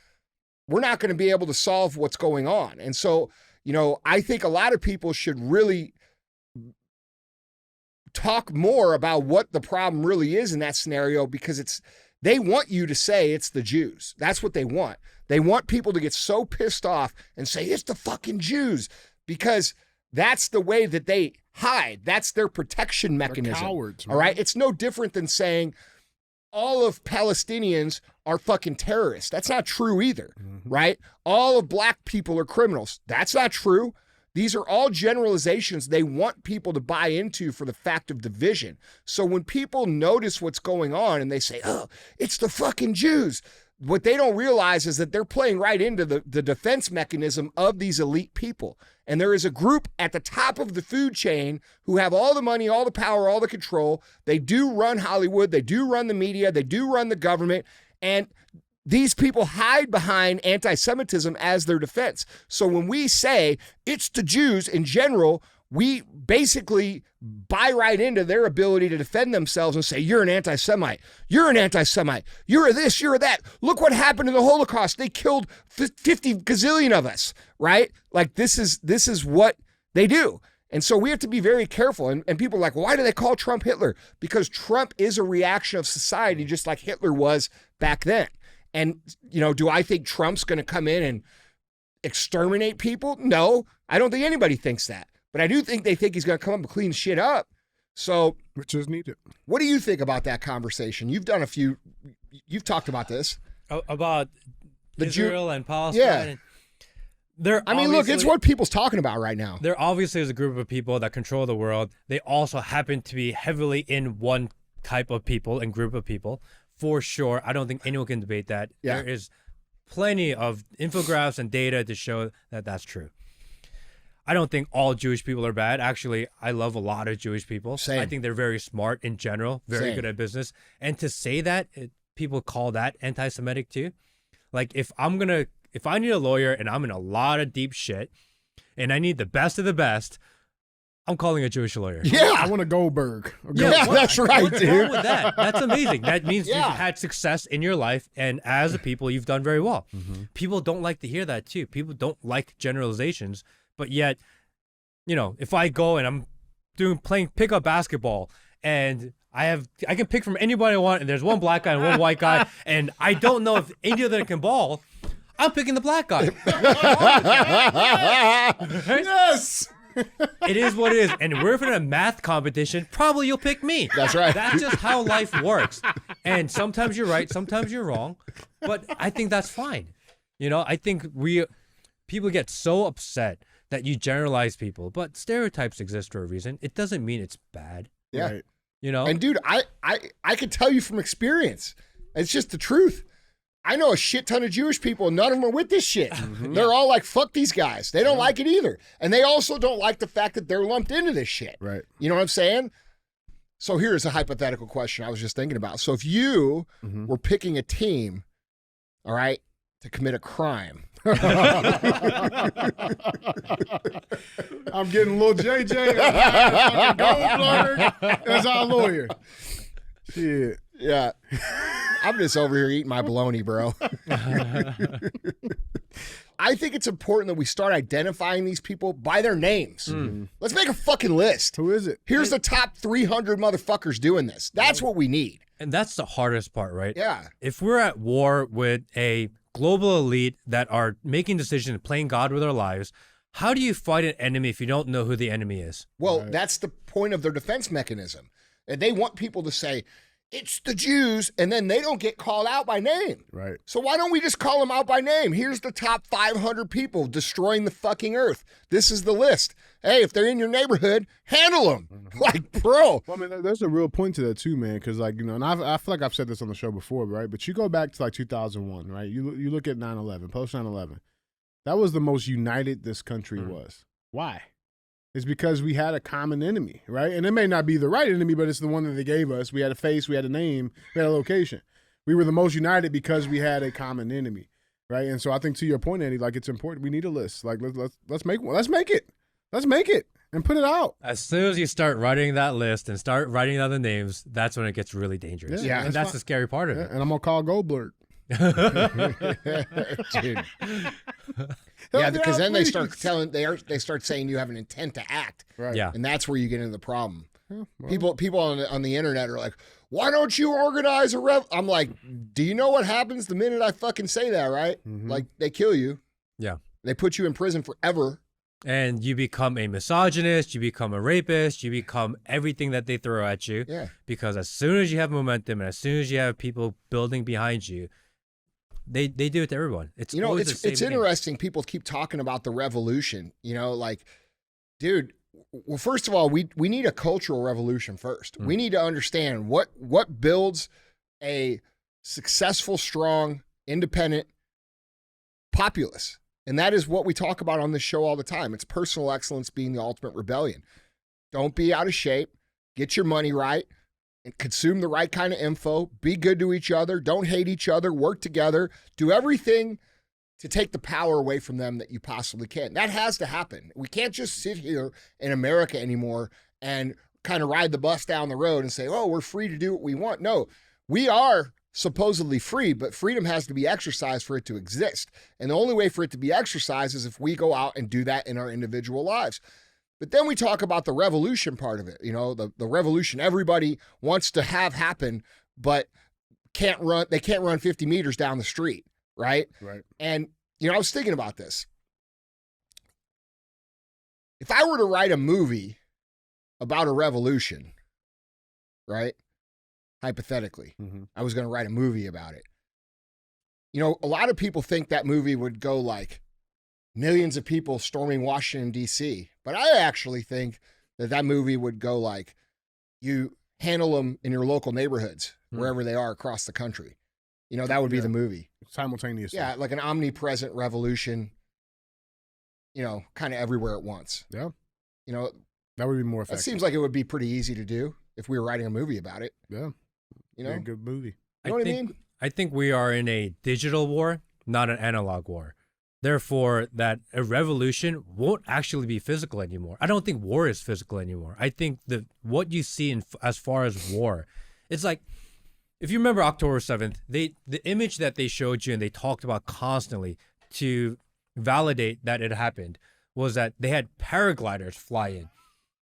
we're not going to be able to solve what's going on. And so, you know, I think a lot of people should really talk more about what the problem really is in that scenario, because they want you to say it's the Jews. That's what they want. They want people to get so pissed off and say it's the fucking Jews, because that's the way that they hide. That's their protection mechanism. They're cowards, all right? It's no different than saying all of Palestinians are fucking terrorists. That's not true either, right? All of black people are criminals. That's not true. These are all generalizations they want people to buy into for the fact of division. So when people notice what's going on and they say, oh, it's the fucking Jews, what they don't realize is that they're playing right into the defense mechanism of these elite people. And there is a group at the top of the food chain who have all the money, all the power, all the control. They do run Hollywood. They do run the media. They do run the government. And these people hide behind anti-Semitism as their defense. So when we say it's the Jews in general, we basically buy right into their ability to defend themselves and say, you're an anti-Semite. You're an anti-Semite. You're a this, you're a that. Look what happened in the Holocaust. They killed 50 gazillion of us, right? Like this is what they do. And so we have to be very careful. And people are like, why do they call Trump Hitler? Because Trump is a reaction of society, just like Hitler was back then. And, you know, do I think Trump's going to come in and exterminate people? No, I don't think anybody thinks that. But I do think they think he's going to come up and clean shit up. So, which is needed. What do you think about that conversation? You've talked about this. About Israel and Palestine. Yeah. Look, it's what people's talking about right now. There obviously is a group of people that control the world. They also happen to be heavily in one type of people and group of people. For sure. I don't think anyone can debate that. Yeah. There is plenty of infographics and data to show that that's true. I don't think all Jewish people are bad. Actually, I love a lot of Jewish people. Same. I think they're very smart in general, very good at business. And to say that, people call that anti-Semitic too. Like if I need a lawyer and I'm in a lot of deep shit and I need the best of the best, I'm calling a Jewish lawyer. Yeah. I want a Goldberg. Yeah, that's right, What's dude. wrong with that? That's amazing. That means you've had success in your life, and as a people, you've done very well. People don't like to hear that too. People don't like generalizations, but yet, you know, if I go and I'm playing pickup basketball and I can pick from anybody I want, and there's one black guy and one white guy, and I don't know if any of them can ball, I'm picking the black guy. Yes. It is what it is. And we're in a math competition, probably you'll pick me. That's right. That's just how life works. And sometimes you're right, sometimes you're wrong. But I think that's fine. You know, I think people get so upset that you generalize people, but stereotypes exist for a reason. It doesn't mean it's bad. Yeah. Right. You know? And dude, I can tell you from experience. It's just the truth. I know a shit ton of Jewish people, and none of them are with this shit. They're all like, fuck these guys. They don't like it either. And they also don't like the fact that they're lumped into this shit. Right. You know what I'm saying? So here's a hypothetical question I was just thinking about. So if you were picking a team, all right, to commit a crime. I'm getting little JJ Goldberg as our lawyer. Shit. Yeah. I'm just over here eating my bologna, bro. I think it's important that we start identifying these people by their names. Let's make a fucking list. Who is it? Here's the top 300 motherfuckers doing this. That's what we need. And that's the hardest part, right? Yeah. If we're at war with a global elite that are making decisions, playing God with our lives. How do you fight an enemy if you don't know who the enemy is? Well, Right. that's the point of their defense mechanism. And they want people to say, it's the Jews, and then they don't get called out by name. Right. So why don't we just call them out by name? Here's the top 500 people destroying the fucking earth. This is the list. Hey, if they're in your neighborhood, handle them. Like, bro. Well, I mean, there's a real point to that too, man. Because, like, you know, and I feel like I've said this on the show before, right? But you go back to like 2001, right? You look at 9/11, post 9/11. That was the most united this country was. Why? It's because we had a common enemy, right? And it may not be the right enemy, but it's the one that they gave us. We had a face, we had a name, we had a location. We were the most united because we had a common enemy, right? And so I think to your point, Andy, like, it's important. We need a list. Like, let's make one. Let's make it and put it out. As soon as you start writing that list and start writing down the names, that's when it gets really dangerous. Yeah, and that's fine. the scary part of Yeah, it. and I'm gonna call Goldberg. Dude. Yeah, because then they start please. they start saying you have an intent to act. Right. Yeah. And that's where you get into the problem. Yeah, well, People on the internet are like, why don't you organize a rev? I'm like, do you know what happens the minute I fucking say that, right? Mhm. Like, they kill you. Yeah. They put you in prison forever. And you become a misogynist, you become a rapist, you become everything that they throw at you. Yeah. Because as soon as you have momentum and as soon as you have people building behind you, they do it to everyone. It's You know, always the same it's thing. interesting. People keep talking about the revolution. You know, like, dude. Well, first of all, we need a cultural revolution first. We need to understand what builds a successful, strong, independent populace, and that is what we talk about on this show all the time. It's personal excellence being the ultimate rebellion. Don't be out of shape. Get your money right. And consume the right kind of info. Be good to each other. Don't hate each other. Work together. Do everything to take the power away from them that you possibly can. That has to happen. We can't just sit here in America anymore and kind of ride the bus down the road and say, oh, we're free to do what we want. No, we are supposedly free, but freedom has to be exercised for it to exist. And the only way for it to be exercised is if we go out and do that in our individual lives. But then we talk about the revolution part of it. You know, the revolution everybody wants to have happen, but they can't run 50 meters down the street. Right? right. And, you know, I was thinking about this. If I were to write a movie about a revolution, right? Hypothetically, I was going to write a movie about it. You know, a lot of people think that movie would go like millions of people storming Washington, D.C. But I actually think that movie would go like you handle them in your local neighborhoods, wherever they are across the country. You know, that would be the movie. Simultaneously. Yeah, like an omnipresent revolution, you know, kind of everywhere at once. Yeah. You know, That would be more that effective. seems like it would be pretty easy to do if we were writing a movie about it. Yeah. You know, Yeah, good movie. you know what I mean? I think we are in a digital war, not an analog war. Therefore, that a revolution won't actually be physical anymore. I don't think war is physical anymore. I think that what you see as far as war, it's like, if you remember October 7th, the image that they showed you and they talked about constantly to validate that it happened was that they had paragliders fly in.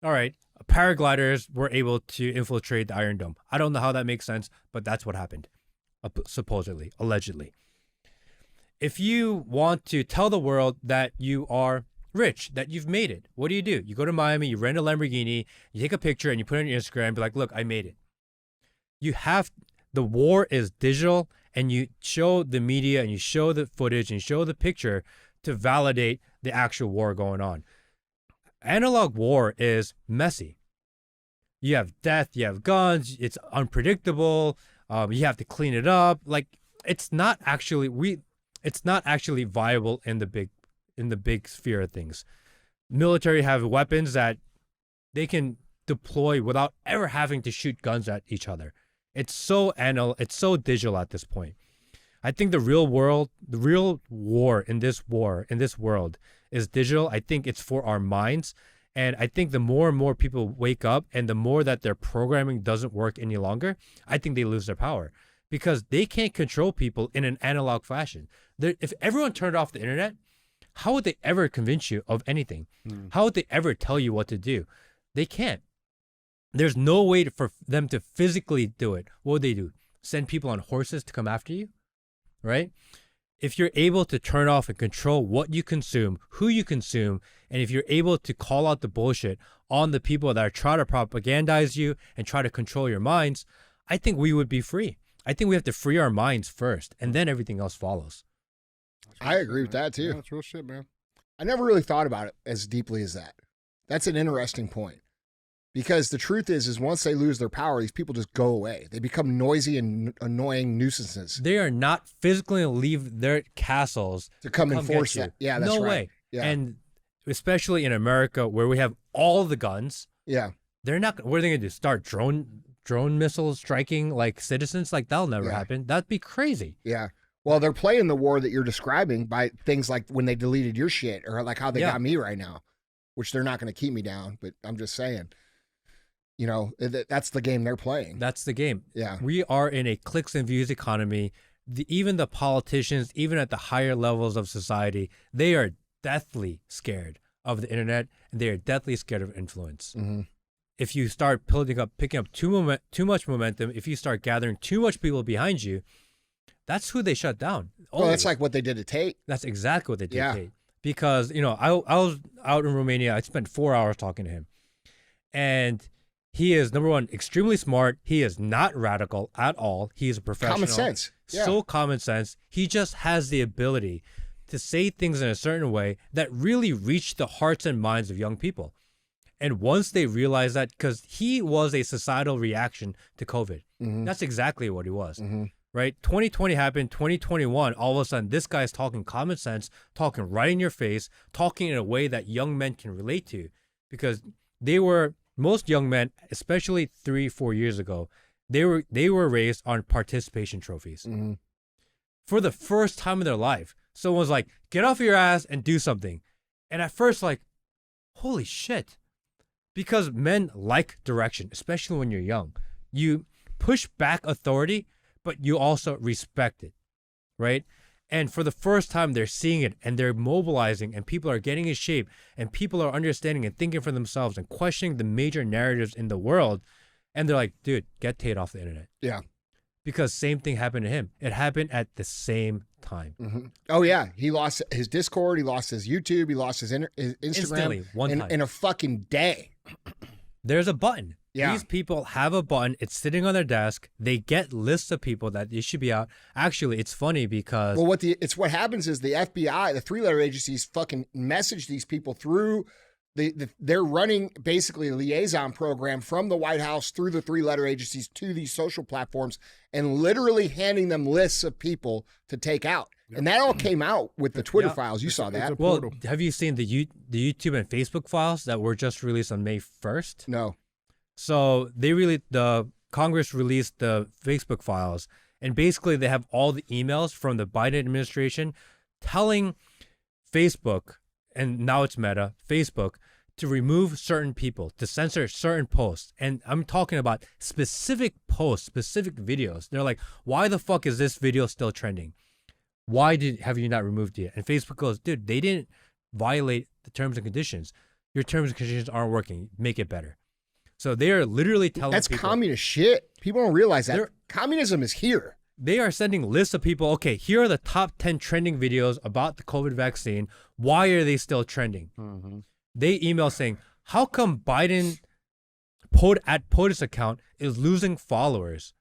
All right, paragliders were able to infiltrate the Iron Dome. I don't know how that makes sense, but that's what happened, supposedly, allegedly. If you want to tell the world that you are rich, that you've made it, what do? You go to Miami, you rent a Lamborghini, you take a picture and you put it on your Instagram and be like, look, I made it. The war is digital, and you show the media and you show the footage and you show the picture to validate the actual war going on. Analog war is messy. You have death, you have guns, it's unpredictable, you have to clean it up. Like, it's not actually viable in the big sphere of things. Military have weapons that they can deploy without ever having to shoot guns at each other. It's so digital at this point. I think the real war in this world is digital. I think it's for our minds. And I think the more and more people wake up and the more that their programming doesn't work any longer, I think they lose their power because they can't control people in an analog fashion. If everyone turned off the internet, how would they ever convince you of anything? How would they ever tell you what to do? They can't. There's no way for them to physically do it. What would they do? Send people on horses to come after you? Right? if you're able to turn off and control what you consume, who you consume, and if you're able to call out the bullshit on the people that are trying to propagandize you and try to control your minds, I think we would be free. I think we have to free our minds first, and then everything else follows. I agree with that, too. Yeah, that's real shit, man. I never really thought about it as deeply as that. That's an interesting point. Because the truth is once they lose their power, these people just go away. They become noisy and annoying nuisances. They are not physically going to leave their castles To come enforce get you. that. Yeah, that's no right. way. Yeah. And especially in America where we have all the guns, Yeah. they're not. What are they going to do? Start drone missiles striking like citizens? Like that'll never happen. That'd be crazy. Yeah. Well, they're playing the war that you're describing by things like when they deleted your shit or like how they got me right now, which they're not going to keep me down. But I'm just saying, you know, that's the game they're playing. That's the game. Yeah. We are in a clicks and views economy. Even the politicians, even at the higher levels of society, they are deathly scared of the internet, and they are deathly scared of influence. Mm-hmm. If you start picking up too much momentum, if you start gathering too much people behind you, that's who they shut down. Well, that's like what they did to Tate. That's exactly what they did. Yeah. Tate. Because, you know, I was out in Romania. I spent 4 hours talking to him. And he is, number one, extremely smart. He is not radical at all. He's a professional. Common sense. Yeah. So common sense. He just has the ability to say things in a certain way that really reach the hearts and minds of young people. And once they realize that, because he was a societal reaction to COVID. Mm-hmm. That's exactly what he was. Mm-hmm. Right? 2020 happened, 2021, all of a sudden, this guy's talking common sense, talking right in your face, talking in a way that young men can relate to. Because most young men, especially 3-4 years ago, they were raised on participation trophies. Mm-hmm. For the first time in their life, someone's like, get off your ass and do something. And at first, like, holy shit. Because men like direction, especially when you're young. You push back authority, but you also respect it, right? And for the first time, they're seeing it and they're mobilizing and people are getting in shape and people are understanding and thinking for themselves and questioning the major narratives in the world. And they're like, dude, get Tate off the internet. Yeah. Because same thing happened to him. It happened at the same time. Mm-hmm. Oh, yeah. He lost his Discord. He lost his YouTube. He lost his Instagram Instantly, one time. in a fucking day. There's a button. Yeah. These people have a button. It's sitting on their desk. They get lists of people that they should be out. Actually, it's funny because... Well, what happens is the FBI, the three-letter agencies, fucking message these people through... They're running basically a liaison program from the White House through the three-letter agencies to these social platforms and literally handing them lists of people to take out. Yep. And that all came out with the Twitter files. You saw that. Well, have you seen the YouTube and Facebook files that were just released on May 1st? No. So the Congress released the Facebook files, and basically they have all the emails from the Biden administration telling Facebook, and now it's Meta, Facebook, to remove certain people, to censor certain posts. And I'm talking about specific posts, specific videos. They're like, why the fuck is this video still trending? Why have you not removed it? And Facebook goes, dude, they didn't violate the terms and conditions. Your terms and conditions aren't working. Make it better. So they are literally telling That's people, communist shit. People don't realize that. Communism is here. They are sending lists of people. Okay, here are the top 10 trending videos about the COVID vaccine. Why are they still trending? Mm-hmm. They email saying, how come Biden at POTUS account is losing followers?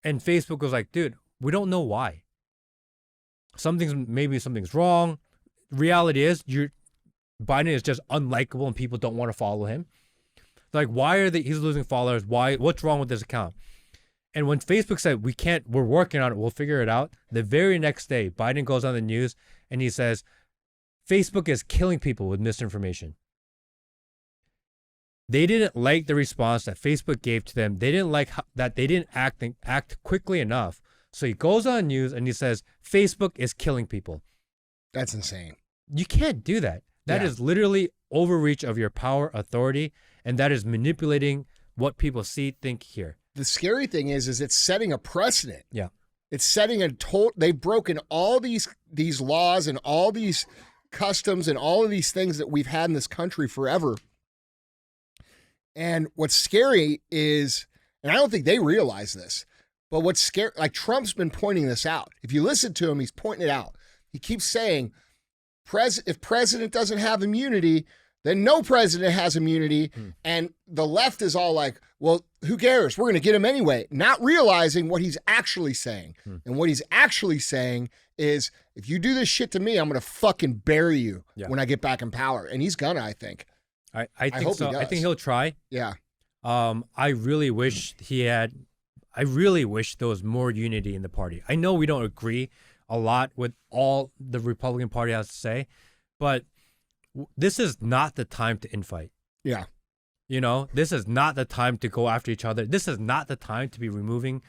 And Facebook was like, dude, we don't know why. Maybe something's wrong. Reality is Biden is just unlikable and people don't want to follow him. Like, he's losing followers? What's wrong with this account? And when Facebook said, we're working on it, we'll figure it out, the very next day, Biden goes on the news and he says, Facebook is killing people with misinformation. They didn't like the response that Facebook gave to them. They didn't like that they didn't act quickly enough. So he goes on news and he says, Facebook is killing people. That's insane. You can't do that. That is literally overreach of your power, authority, and that is manipulating what people see, think, hear. The scary thing is it's setting a precedent. Yeah. It's setting they've broken all these laws and all these customs and all of these things that we've had in this country forever. And what's scary is, and I don't think they realize this, But what's scary, like Trump's been pointing this out. If you listen to him, he's pointing it out. He keeps saying, if president doesn't have immunity, then no president has immunity. And the left is all like, well, who cares? We're going to get him anyway, not realizing what he's actually saying. And what he's actually saying is, if you do this shit to me, I'm going to fucking bury you when I get back in power. And he's gonna, I think. I think hope so. he I does. think he'll try. Yeah. I really wish there was more unity in the party. I know we don't agree a lot with all the Republican Party has to say, but this is not the time to infight. Yeah. You know, this is not the time to go after each other. This is not the time to be removing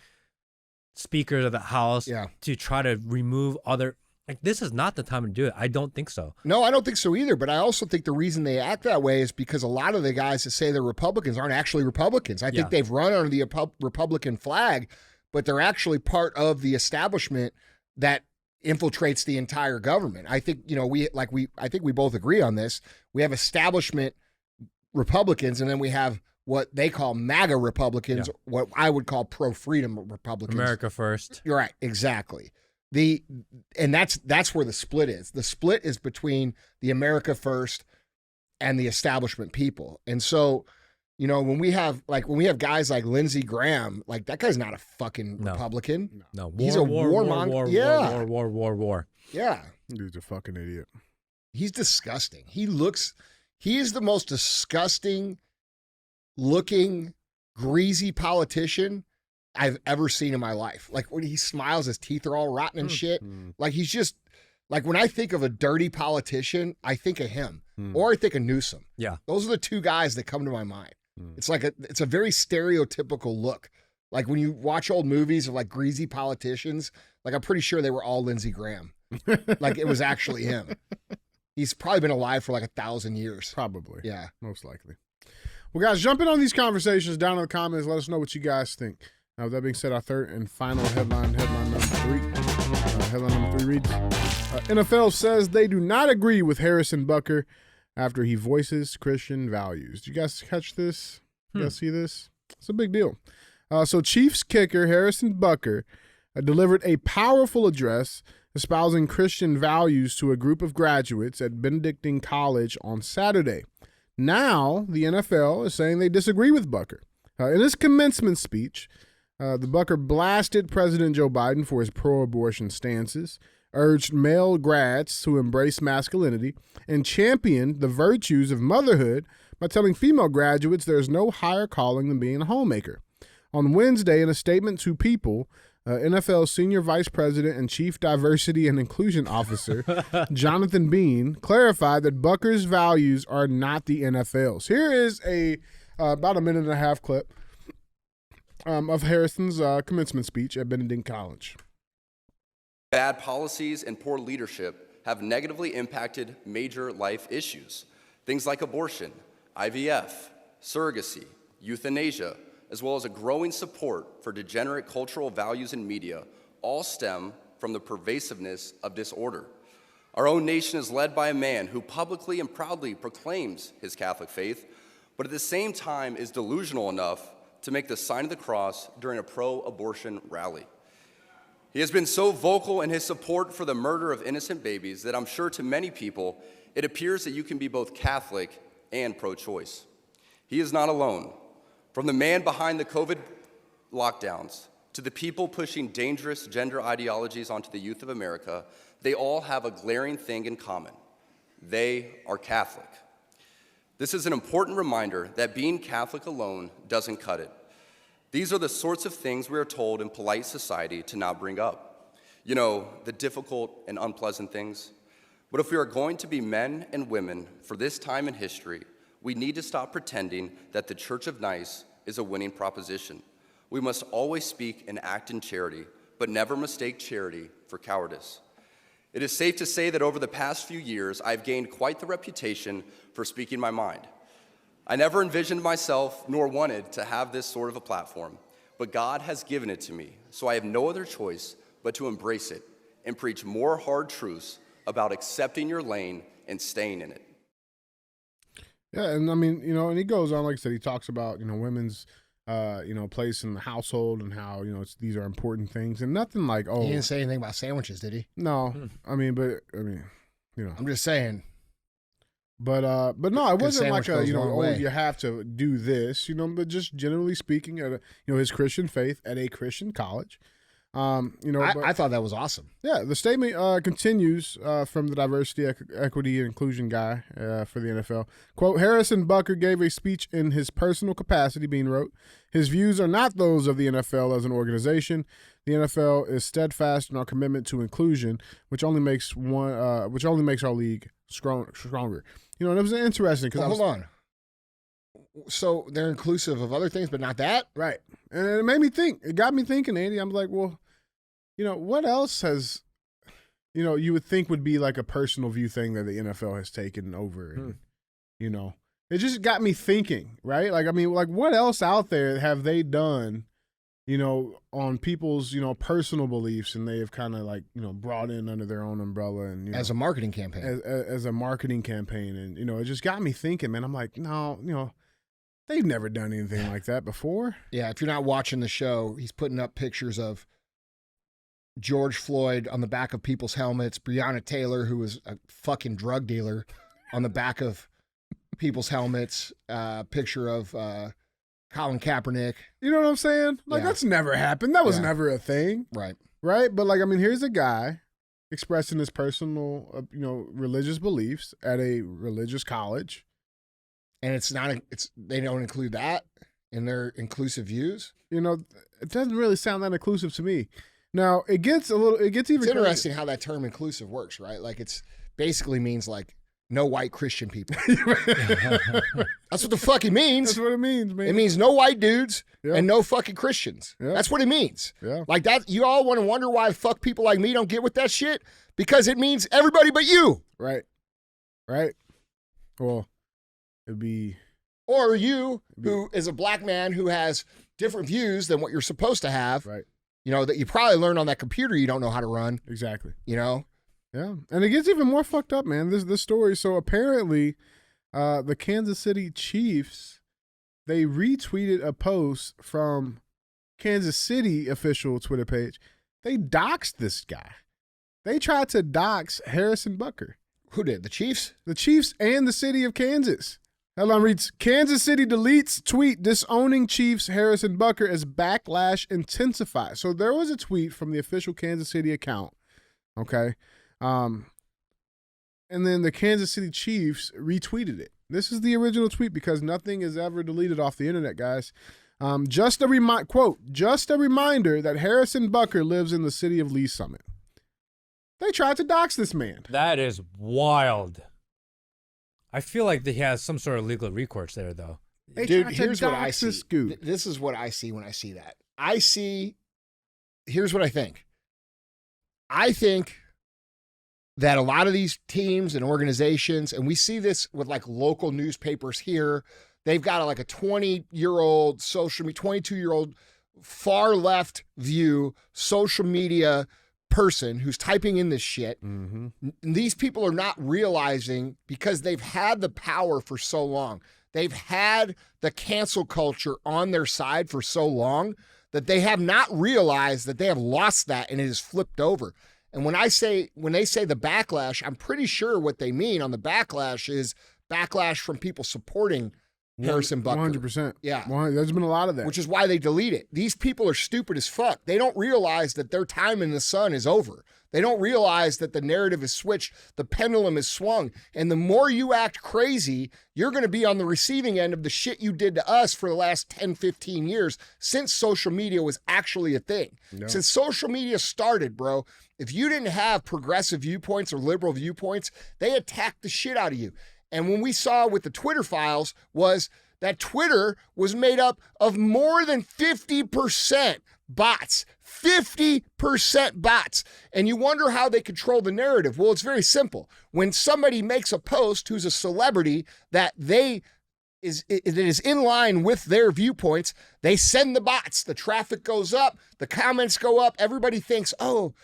speakers of the House to try to remove other. Like, this is not the time to do it. I don't think so. No, I don't think so either. But I also think the reason they act that way is because a lot of the guys that say they're Republicans aren't actually Republicans. I think they've run under the Republican flag, but they're actually part of the establishment that infiltrates the entire government. I think, I think we both agree on this. We have establishment Republicans, and then we have what they call MAGA Republicans, what I would call pro-freedom Republicans. America first. You're right, exactly. And that's where the split is. The split is between the America first and the establishment people. And so, when we have guys like Lindsey Graham, like that guy's not a fucking Republican. No, he's a warmonger. Yeah. War. Yeah. Dude's a fucking idiot. He's disgusting. He is the most disgusting looking, greasy politician I've ever seen in my life. Like when he smiles, his teeth are all rotten and shit. Like he's just, like when I think of a dirty politician, I think of him or I think of Newsom. Yeah. Those are the two guys that come to my mind. It's a very stereotypical look. Like when you watch old movies of like greasy politicians, like I'm pretty sure they were all Lindsey Graham. Like it was actually him. He's probably been alive for like 1,000 years. Probably. Yeah. Most likely. Well, guys, jump in on these conversations down in the comments. Let us know what you guys think. With that being said, our third and final headline number 3. Headline number 3 reads, NFL says they do not agree with Harrison Butker after he voices Christian values. Did you guys catch this? You guys see this? It's a big deal. So Chiefs kicker Harrison Butker delivered a powerful address espousing Christian values to a group of graduates at Benedictine College on Saturday. Now, the NFL is saying they disagree with Butker. In his commencement speech, the Butker blasted President Joe Biden for his pro-abortion stances, urged male grads to embrace masculinity, and championed the virtues of motherhood by telling female graduates there's no higher calling than being a homemaker. On Wednesday, in a statement to People, NFL Senior Vice President and Chief Diversity and Inclusion Officer Jonathan Bean clarified that Butker's values are not the NFL's. Here is about a minute and a half clip of Harrison's commencement speech at Benedictine College. Bad policies and poor leadership have negatively impacted major life issues. Things like abortion, IVF, surrogacy, euthanasia, as well as a growing support for degenerate cultural values in media, all stem from the pervasiveness of disorder. Our own nation is led by a man who publicly and proudly proclaims his Catholic faith, but at the same time is delusional enough to make the sign of the cross during a pro-abortion rally. He has been so vocal in his support for the murder of innocent babies that I'm sure to many people it appears that you can be both Catholic and pro-choice. He is not alone. From the man behind the COVID lockdowns to the people pushing dangerous gender ideologies onto the youth of America, they all have a glaring thing in common. They are Catholic. This is an important reminder that being Catholic alone doesn't cut it. These are the sorts of things we are told in polite society to not bring up. You know, the difficult and unpleasant things. But if we are going to be men and women for this time in history, we need to stop pretending that the Church of Nice is a winning proposition. We must always speak and act in charity, but never mistake charity for cowardice. It is safe to say that over the past few years, I've gained quite the reputation for speaking my mind. I never envisioned myself nor wanted to have this sort of a platform, but God has given it to me, so I have no other choice but to embrace it and preach more hard truths about accepting your lane and staying in it. Yeah, and I mean, and he goes on, like I said, he talks about, women's place in the household and how, these are important things and nothing like, He didn't say anything about sandwiches, did he? no, I'm just saying. But no, it wasn't like sandwich goes a long way. you have to do this, but just generally speaking at his Christian faith at a Christian college. I thought that was awesome. Yeah, the statement continues from the diversity, equity, and inclusion guy for the NFL. Quote, Harrison Butker gave a speech in his personal capacity, Bean wrote. His views are not those of the NFL as an organization. The NFL is steadfast in our commitment to inclusion, which only makes our league stronger. And it was interesting because hold on. So they're inclusive of other things, but not that? Right. And it made me think. It got me thinking, Andy. I'm like, well, what else has, you would think would be like a personal view thing that the NFL has taken over. And, it just got me thinking, right? Like, what else out there have they done, on people's, personal beliefs, and they have kind of like, brought in under their own umbrella and as a marketing campaign. As a marketing campaign. And, it just got me thinking, man. I'm like, no, they've never done anything like that before. Yeah, if you're not watching the show, he's putting up pictures of George Floyd on the back of people's helmets, Breonna Taylor, who was a fucking drug dealer, on the back of people's helmets, picture of Colin Kaepernick. You know what I'm saying? Like, that's never happened. That was never a thing. Right. Right? But, here's a guy expressing his personal, religious beliefs at a religious college. And they don't include that in their inclusive views. It doesn't really sound that inclusive to me. Now, it gets even It's interesting how that term inclusive works, right? Like, it's basically means like no white Christian people. That's what the fuck it means. That's what it means, man. It means no white dudes and no fucking Christians. Yeah. That's what it means. Yeah. Like that, you all want to wonder why fuck people like me don't get with that shit? Because it means everybody but you. Right. Well, it'd be... Or you, who is a black man who has different views than what you're supposed to have. Right. That you probably learned on that computer you don't know how to run. Exactly. Yeah. And it gets even more fucked up, man, this story. So apparently the Kansas City Chiefs, they retweeted a post from Kansas City official Twitter page. They doxed this guy. They tried to dox Harrison Butker. Who did? The Chiefs? The Chiefs and the city of Kansas. Headline reads, Kansas City deletes tweet disowning Chiefs Harrison Butker as backlash intensifies. So there was a tweet from the official Kansas City account, okay? And then the Kansas City Chiefs retweeted it. This is the original tweet because nothing is ever deleted off the internet, guys. Just a reminder that Harrison Butker lives in the city of Lee Summit. They tried to dox this man. That is wild. I feel like he has some sort of legal recourse there, though. Dude, here's what I see. This is what I see when I see that. Here's what I think. I think that a lot of these teams and organizations, and we see this with like local newspapers here, they've got like a 20-year-old 22-year-old far left view social media person who's typing in this shit. Mm-hmm. These people are not realizing, because they've had the power for so long, they've had the cancel culture on their side for so long, that they have not realized that they have lost that and it has flipped over. And when they say the backlash, I'm pretty sure what they mean on the backlash is backlash from people supporting Harrison Butker. 100%. Yeah. There's been a lot of that. Which is why they delete it. These people are stupid as fuck. They don't realize that their time in the sun is over. They don't realize that the narrative is switched. The pendulum is swung. And the more you act crazy, you're going to be on the receiving end of the shit you did to us for the last 10, 15 years since social media was actually a thing. No. Since social media started, bro, if you didn't have progressive viewpoints or liberal viewpoints, they attacked the shit out of you. And when we saw with the Twitter files was that Twitter was made up of more than 50% bots. 50% bots. And you wonder how they control the narrative. Well, it's very simple. When somebody makes a post who's a celebrity that is in line with their viewpoints, they send the bots. The traffic goes up. The comments go up. Everybody thinks, oh,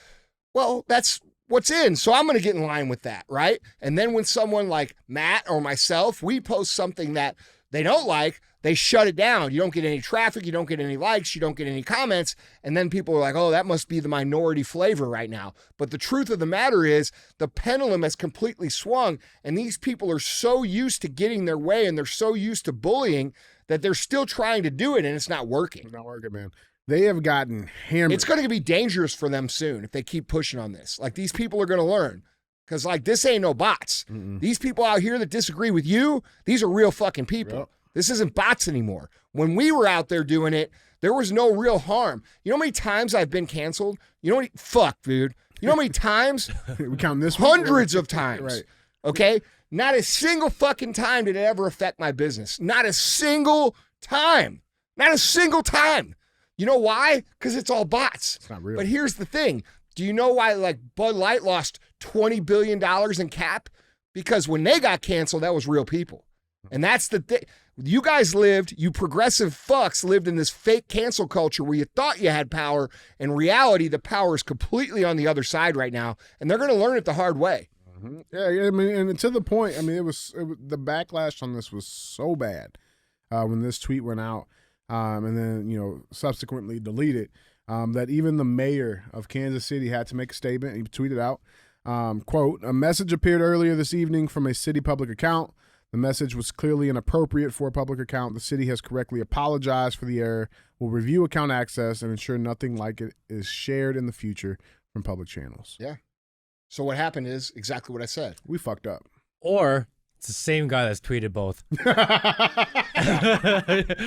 well, that's what's in, so I'm going to get in line with that, right? And then when someone like Matt or myself, we post something that they don't like, they shut it down. You don't get any traffic, you don't get any likes, you don't get any comments, and then people are like, oh, that must be the minority flavor right now. But the truth of the matter is the pendulum has completely swung, and these people are so used to getting their way and they're so used to bullying that they're still trying to do it, and it's not working. It's not working, man. They have gotten hammered. It's going to be dangerous for them soon if they keep pushing on this. Like, these people are going to learn. Because, like, this ain't no bots. These people out here that disagree with you, these are real fucking people. Yep. This isn't bots anymore. When we were out there doing it, there was no real harm. You know how many times I've been canceled? You know how many, fuck, dude. You know how many times? We count this one? Hundreds of times. Right. Okay? Not a single fucking time did it ever affect my business. Not a single time. Not a single time. You know why? Because it's all bots. It's not real. But here's the thing. Do you know why, like, Bud Light lost $20 billion in cap? Because when they got canceled, that was real people. And that's the thing. You guys lived, you progressive fucks lived in this fake cancel culture where you thought you had power. In reality, the power is completely on the other side right now, and they're going to learn it the hard way. Yeah, I mean, and to the point, I mean, it was the backlash on this was so bad when this tweet went out, and then, you know, subsequently deleted, that even the mayor of Kansas City had to make a statement. He tweeted out, quote, "A message appeared earlier this evening from a city public account. The message was clearly inappropriate for a public account. The city has correctly apologized for the error, will review account access, and ensure nothing like it is shared in the future from public channels." Yeah. So what happened is exactly what I said. We fucked up. Or it's the same guy that's tweeted both.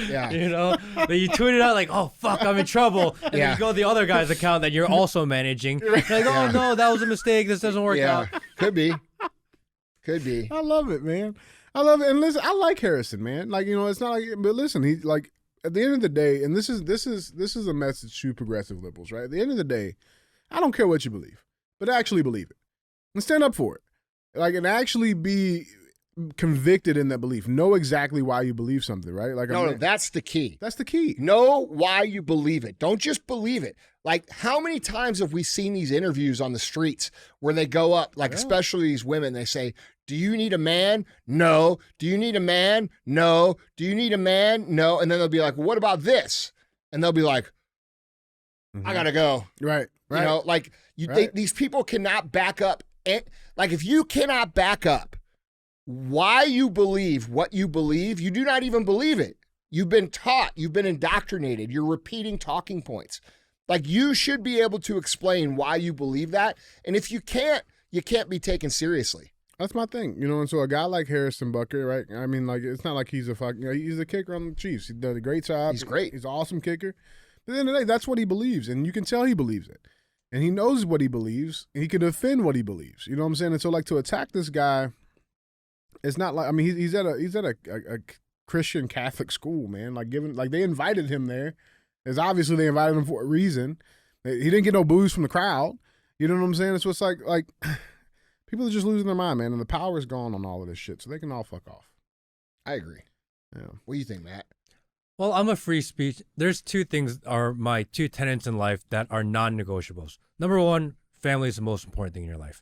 Yeah. You know, but you tweeted out like, "Oh fuck, I'm in trouble," and then you go to the other guy's account that you're also managing. You're like, "Oh no, that was a mistake. This doesn't work out." Could be. Could be. I love it, man. I love it. And listen, I like Harrison, man. Like, you know, it's not like, but listen, he, like, at the end of the day, and this is a message to progressive liberals, right? At the end of the day, I don't care what you believe, but actually believe it and stand up for it. Like, and actually be convicted in that belief. Know exactly why you believe something, right? Like, No, that's the key. that's the key. Know why you believe it. Don't just believe it. Like, how many times have we seen these interviews on the streets where they go up, like, especially these women, they say, "Do you need a man? No. Do you need a man? No. Do you need a man? No." And then they'll be like, "Well, what about this?" And they'll be like, "I gotta go." Right. You know, like, these people cannot back up. Like, if you cannot back up why you believe what you believe, you do not even believe it. You've been taught, you've been indoctrinated, you're repeating talking points. Like, you should be able to explain why you believe that. And if you can't be taken seriously. That's my thing, you know. And so a guy like Harrison Butker, right? I mean, like, it's not like he's a fucking, you know, he's a kicker on the Chiefs. He did a great job. He's great. He's an awesome kicker. But at the end of the day, that's what he believes, and you can tell he believes it. And he knows what he believes, and he can defend what he believes. You know what I'm saying? And so, like, to attack this guy, it's not like, I mean, he's at a Christian Catholic school, man. Like, they invited him there. As obviously they invited him for a reason. He didn't get no boos from the crowd. You know what I'm saying? So it's like people are just losing their mind, man, and the power is gone on all of this shit, so they can all fuck off. I agree. Yeah. What do you think, Matt? Well, I'm a free speech. There's two things are my two tenets in life that are non-negotiables. Number one, family is the most important thing in your life.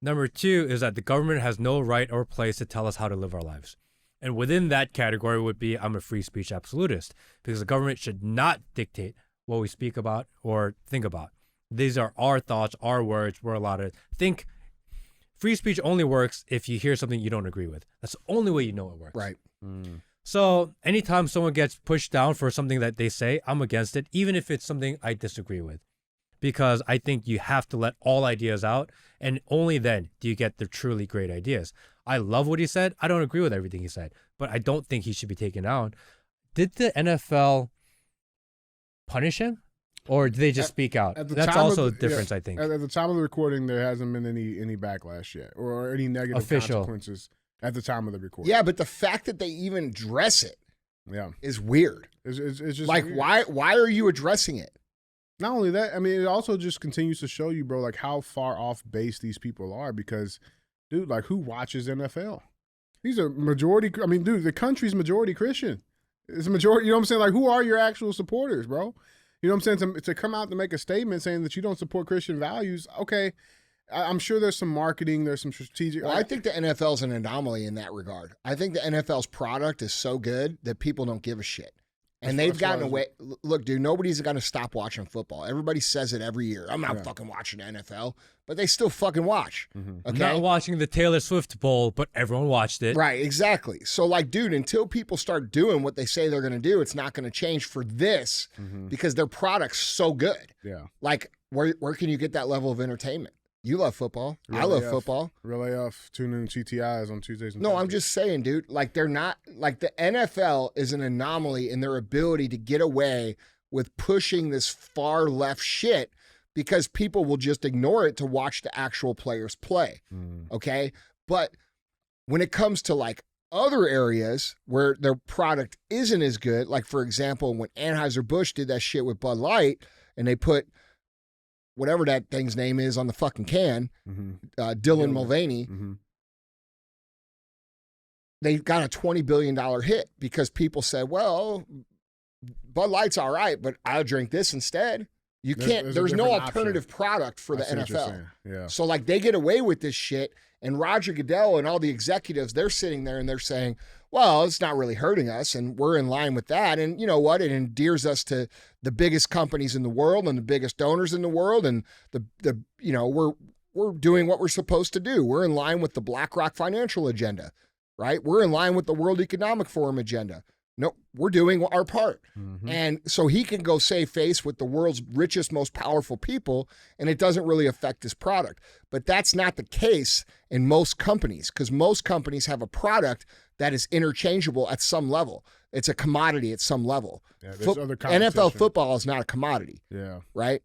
Number two is that the government has no right or place to tell us how to live our lives. And within that category would be I'm a free speech absolutist, because the government should not dictate what we speak about or think about. These are our thoughts, our words. We're allowed to think. Free speech only works if you hear something you don't agree with. That's the only way you know it works. Right. So anytime someone gets pushed down for something that they say, I'm against it, even if it's something I disagree with. Because I think you have to let all ideas out, and only then do you get the truly great ideas. I love what he said. I don't agree with everything he said, but I don't think he should be taken out. Did the NFL punish him, or did they just speak out? That's also a difference, I think. At the time of the recording, there hasn't been any backlash yet, or any negative consequences at the time of the recording. Yeah, but the fact that they even address it is weird. It's just like, weird. Why are you addressing it? Not only that, I mean, it also just continues to show you, bro, like, how far off base these people are, because, dude, like, who watches NFL? These are majority, I mean, dude, the country's majority Christian. It's a majority, you know what I'm saying? Like, who are your actual supporters, bro? You know what I'm saying? To come out to make a statement saying that you don't support Christian values, okay, I'm sure there's some marketing, there's some strategic. Well, I think the NFL's an anomaly in that regard. I think the NFL's product is so good that people don't give a shit. And they've gotten away. Look, dude, nobody's going to stop watching football. Everybody says it every year. I'm not fucking watching the NFL, but they still fucking watch. Okay? Not watching the Taylor Swift Bowl, but everyone watched it. Right, exactly. So, like, dude, until people start doing what they say they're going to do, it's not going to change for this because their product's so good. Yeah. Like, where can you get that level of entertainment? You love football. I love football. Real AF, tune in CTIs on Tuesdays and No, Thursdays. I'm just saying, dude, like they're not, like the NFL is an anomaly in their ability to get away with pushing this far left shit because people will just ignore it to watch the actual players play. Okay. But when it comes to like other areas where their product isn't as good, like for example, when Anheuser-Busch did that shit with Bud Light and they put whatever that thing's name is on the fucking can, Dylan Mulvaney, they got a $20 billion hit because people said, well, Bud Light's all right, but I'll drink this instead. You can't, there's no alternative product for the NFL. Yeah. So like they get away with this shit and Roger Goodell and all the executives, they're sitting there and they're saying, well, it's not really hurting us and we're in line with that. And you know what? It endears us to the biggest companies in the world and the biggest donors in the world. And the you know, we're doing what we're supposed to do. We're in line with the BlackRock financial agenda, right? We're in line with the World Economic Forum agenda. No, we're doing our part. And so he can go save face with the world's richest, most powerful people, and it doesn't really affect his product. But that's not the case in most companies because most companies have a product that is interchangeable at some level. It's a commodity at some level. Yeah, there's other NFL football is not a commodity. Yeah. Right?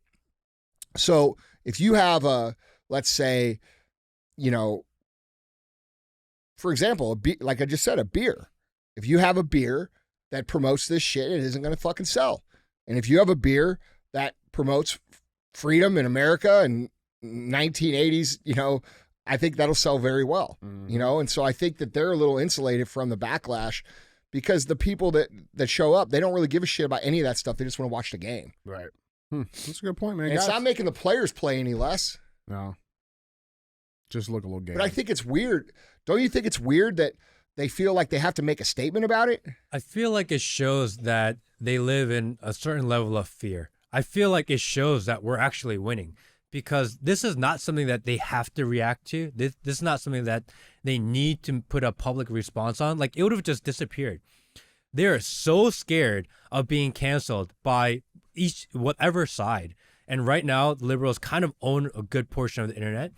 So if you have a, let's say, you know, for example, like I just said, a beer. If you have a beer that promotes this shit, it isn't going to fucking sell. And if you have a beer that promotes freedom in America and 1980s, you know, I think that'll sell very well, you know? And so I think that they're a little insulated from the backlash because the people that show up, they don't really give a shit about any of that stuff. They just want to watch the game. Right. That's a good point, man. And it's not making the players play any less. No. Just look a little gay. But I think it's weird. Don't you think it's weird that they feel like they have to make a statement about it? I feel like it shows that they live in a certain level of fear. I feel like it shows that we're actually winning because this is not something that they have to react to. This is not something that they need to put a public response on. Like it would have just disappeared. They're so scared of being canceled by whatever side. And right now, liberals kind of own a good portion of the internet.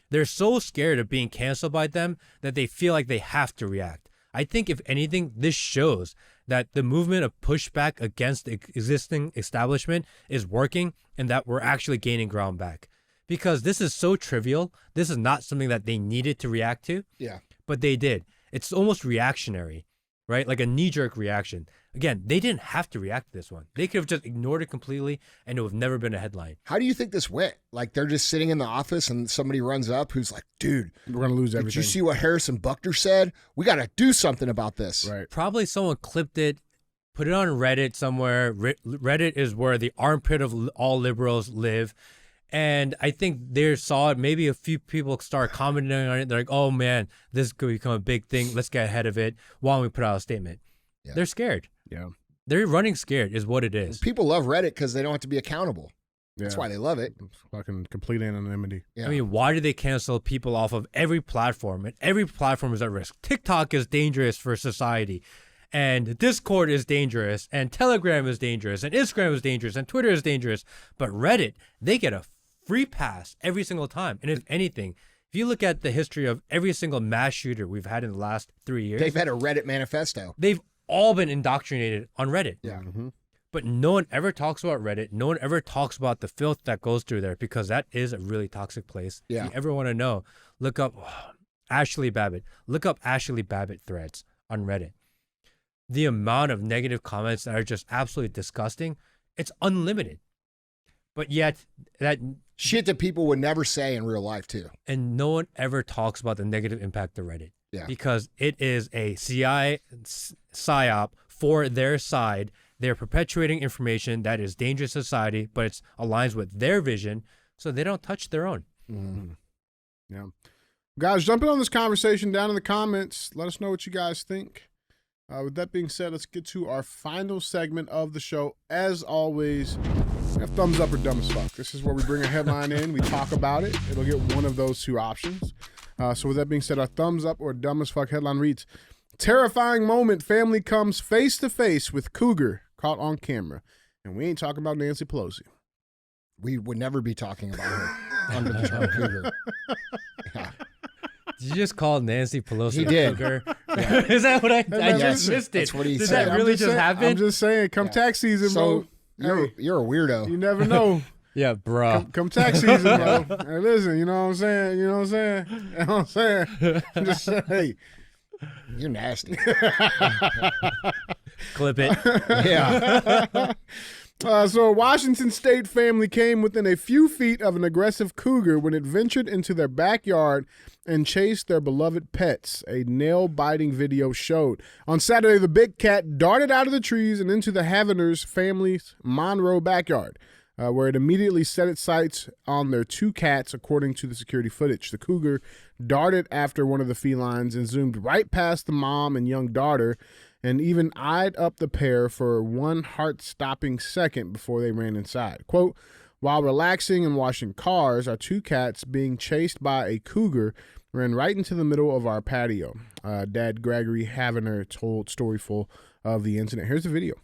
They're so scared of being canceled by them that they feel like they have to react. I think if anything, this shows that the movement of pushback against the existing establishment is working and that we're actually gaining ground back. Because this is so trivial. This is not something that they needed to react to. Yeah. But they did. It's almost reactionary, right? Like a knee-jerk reaction. Again, they didn't have to react to this one. They could have just ignored it completely and it would have never been a headline. How do you think this went? Like they're just sitting in the office and somebody runs up who's like, dude, we're going to lose everything. Did you see what Harrison Butker said? We got to do something about this. Right. Probably someone clipped it, put it on Reddit somewhere. Reddit is where the armpit of all liberals live. And I think they saw it. Maybe a few people start commenting on it. They're like, oh man, this could become a big thing. Let's get ahead of it. Why don't we put out a statement? Yeah. They're scared. Yeah. They're running scared is what it is. People love Reddit because they don't have to be accountable. Yeah. That's why they love it. Fucking complete anonymity. Yeah. I mean, why do they cancel people off of every platform? And every platform is at risk. TikTok is dangerous for society. And Discord is dangerous. And Telegram is dangerous. And Instagram is dangerous. And Twitter is dangerous. But Reddit, they get a free pass every single time. And if anything, if you look at the history of every single mass shooter we've had in the last 3 years. They've had a Reddit manifesto. They've all been indoctrinated on Reddit. Yeah. But no one ever talks about Reddit. No one ever talks about the filth that goes through there because that is a really toxic place. Yeah. If you ever want to know, look up Ashley Babbitt. Look up Ashley Babbitt threads on Reddit. The amount of negative comments that are just absolutely disgusting, it's unlimited. But yet that shit that people would never say in real life too. And no one ever talks about the negative impact of Reddit. Yeah. Because it is a CI psyop for their side. They're perpetuating information that is dangerous to society, but it aligns with their vision, so they don't touch their own. Yeah. Guys, jump in on this conversation down in the comments. Let us know what you guys think. With that being said, let's get to our final segment of the show. As always, we have thumbs up or dumb as fuck. This is where we bring a headline in, we talk about it. It'll get one of those two options. So with that being said, our thumbs up or dumb as fuck headline reads, terrifying moment, family comes face to face with cougar caught on camera. And we ain't talking about Nancy Pelosi. We would never be talking about her under the term cougar. Yeah. Did you just call Nancy Pelosi He a did. cougar? Is that what I just missed it? That's what he Did said. that really just happen? I'm just saying, come tax season, So bro. you're a weirdo. You never know. Yeah, bro. Come tax season, bro. Hey, listen, you know what I'm saying? You know what I'm saying? You know what I'm saying? I'm just saying, hey. You're nasty. Clip it. Yeah. So a Washington State family came within a few feet of an aggressive cougar when it ventured into their backyard and chased their beloved pets, a nail-biting video showed. On Saturday, the big cat darted out of the trees and into the Haveners family's Monroe backyard, where it immediately set its sights on their two cats, according to the security footage. The cougar darted after one of the felines and zoomed right past the mom and young daughter, and even eyed up the pair for one heart-stopping second before they ran inside. Quote, while relaxing and washing cars, our two cats, being chased by a cougar, ran right into the middle of our patio. Dad Gregory Havener told Storyful of the incident. Here's the video.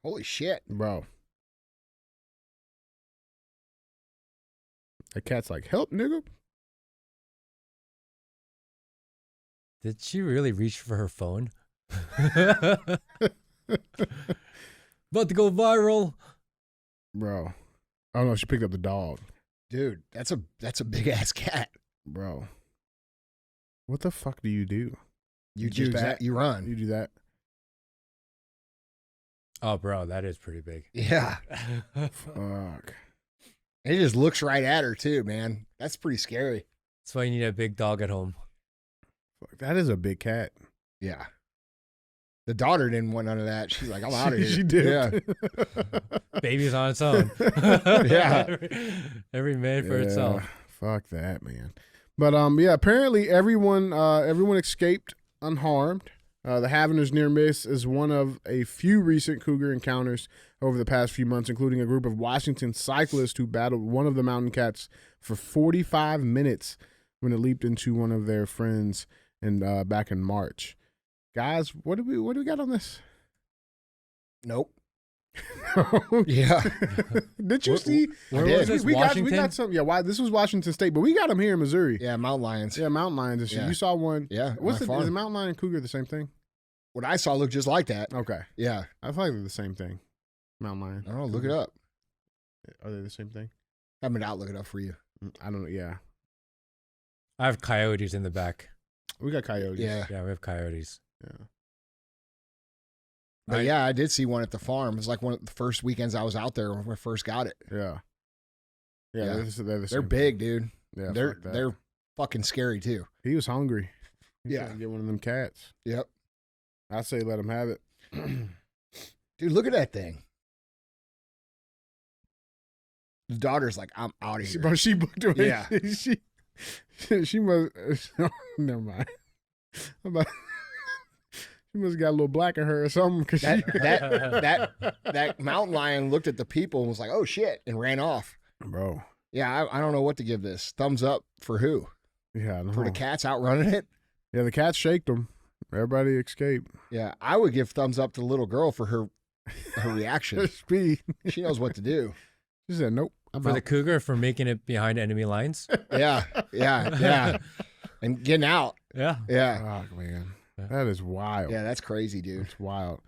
Holy shit. Bro. That cat's like, help, nigga. Did she really reach for her phone? About to go viral. Bro. Oh, no, she picked up the dog. Dude, that's a big ass cat. Bro. What the fuck do you do? You do that? You run. You do that? Oh, bro, that is pretty big. Yeah. Fuck. It just looks right at her too, man. That's pretty scary. That's why you need a big dog at home. Fuck. That is a big cat. Yeah. The daughter didn't want none of that. She's like, I'm out of here. She did. Yeah. Baby's on its own. Yeah. Every man for itself. Fuck that, man. But yeah, apparently everyone escaped unharmed. The Haveners near miss is one of a few recent cougar encounters over the past few months, including a group of Washington cyclists who battled one of the mountain cats for 45 minutes when it leaped into one of their friends and back in March. Guys, what do we got on this? Nope. Yeah. Did you see? Where did. was this? We Washington? got some. Yeah, why? This was Washington State, but we got them here in Missouri. Yeah, mountain lions. Yeah, mountain lions and shit. Yeah. You saw one. Yeah. What's my the farm. is a mountain lion and cougar the same thing? What I saw looked just like that. Okay, Yeah. I feel like they're the same thing. Mountain lion. I don't know. Look it up. Are they the same thing? Have it out. Look it up for you. I don't know. Yeah, I have coyotes in the back. we got coyotes. Yeah. Yeah, we have coyotes. Yeah. But yeah, I did see one at the farm. It was like one of the first weekends I was out there when I first got it. Yeah. Yeah, Yeah. they're the They're same big, dude. thing. Yeah, they're fuck that. they're fucking scary too. He was hungry. He Yeah. tried to get one of them cats. Yep. I say let him have it. Dude, look at that thing. The daughter's like, I'm out of here. Bro, she booked away. Yeah. she must. Never mind. She must have got a little black in her or something. Cause that mountain lion looked at the people and was like, oh shit, and ran off. bro. Yeah, I don't know what to give this. Thumbs up for who? Yeah, I know. For the cats outrunning it? Yeah, the cat shaked them. Everybody escaped. Yeah, I would give thumbs up to the little girl for her reaction. Speed. She knows what to do. She said, "Nope." I'm For the out. cougar for making it behind enemy lines. Yeah. And getting out. Yeah. Yeah. Fuck, man. That is wild. Yeah, that's crazy, dude. It's wild.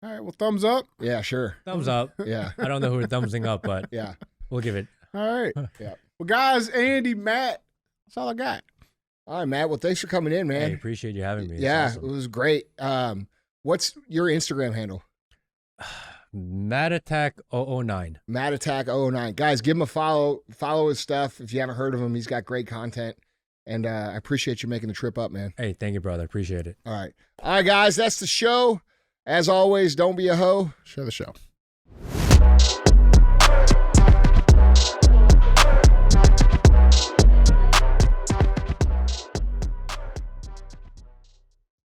All right, well, thumbs up. Yeah, sure. Thumbs up. Yeah. I don't know who we're thumbsing up, but Yeah. we'll give it. All right. Yeah. Well, guys, Andy, Matt, that's all I got. All right, Matt. Well, thanks for coming in, I man. appreciate you having me. It's Yeah, awesome. it was great. What's your Instagram handle? Mad Attack 009. Matt Attack 009. Guys, give him a follow. Follow his stuff if you haven't heard of him. He's got great content. And I appreciate you making the trip up, man. Hey, thank you, brother. Appreciate it. All right. All right, guys, that's the show. As always, don't be a hoe. Share the show.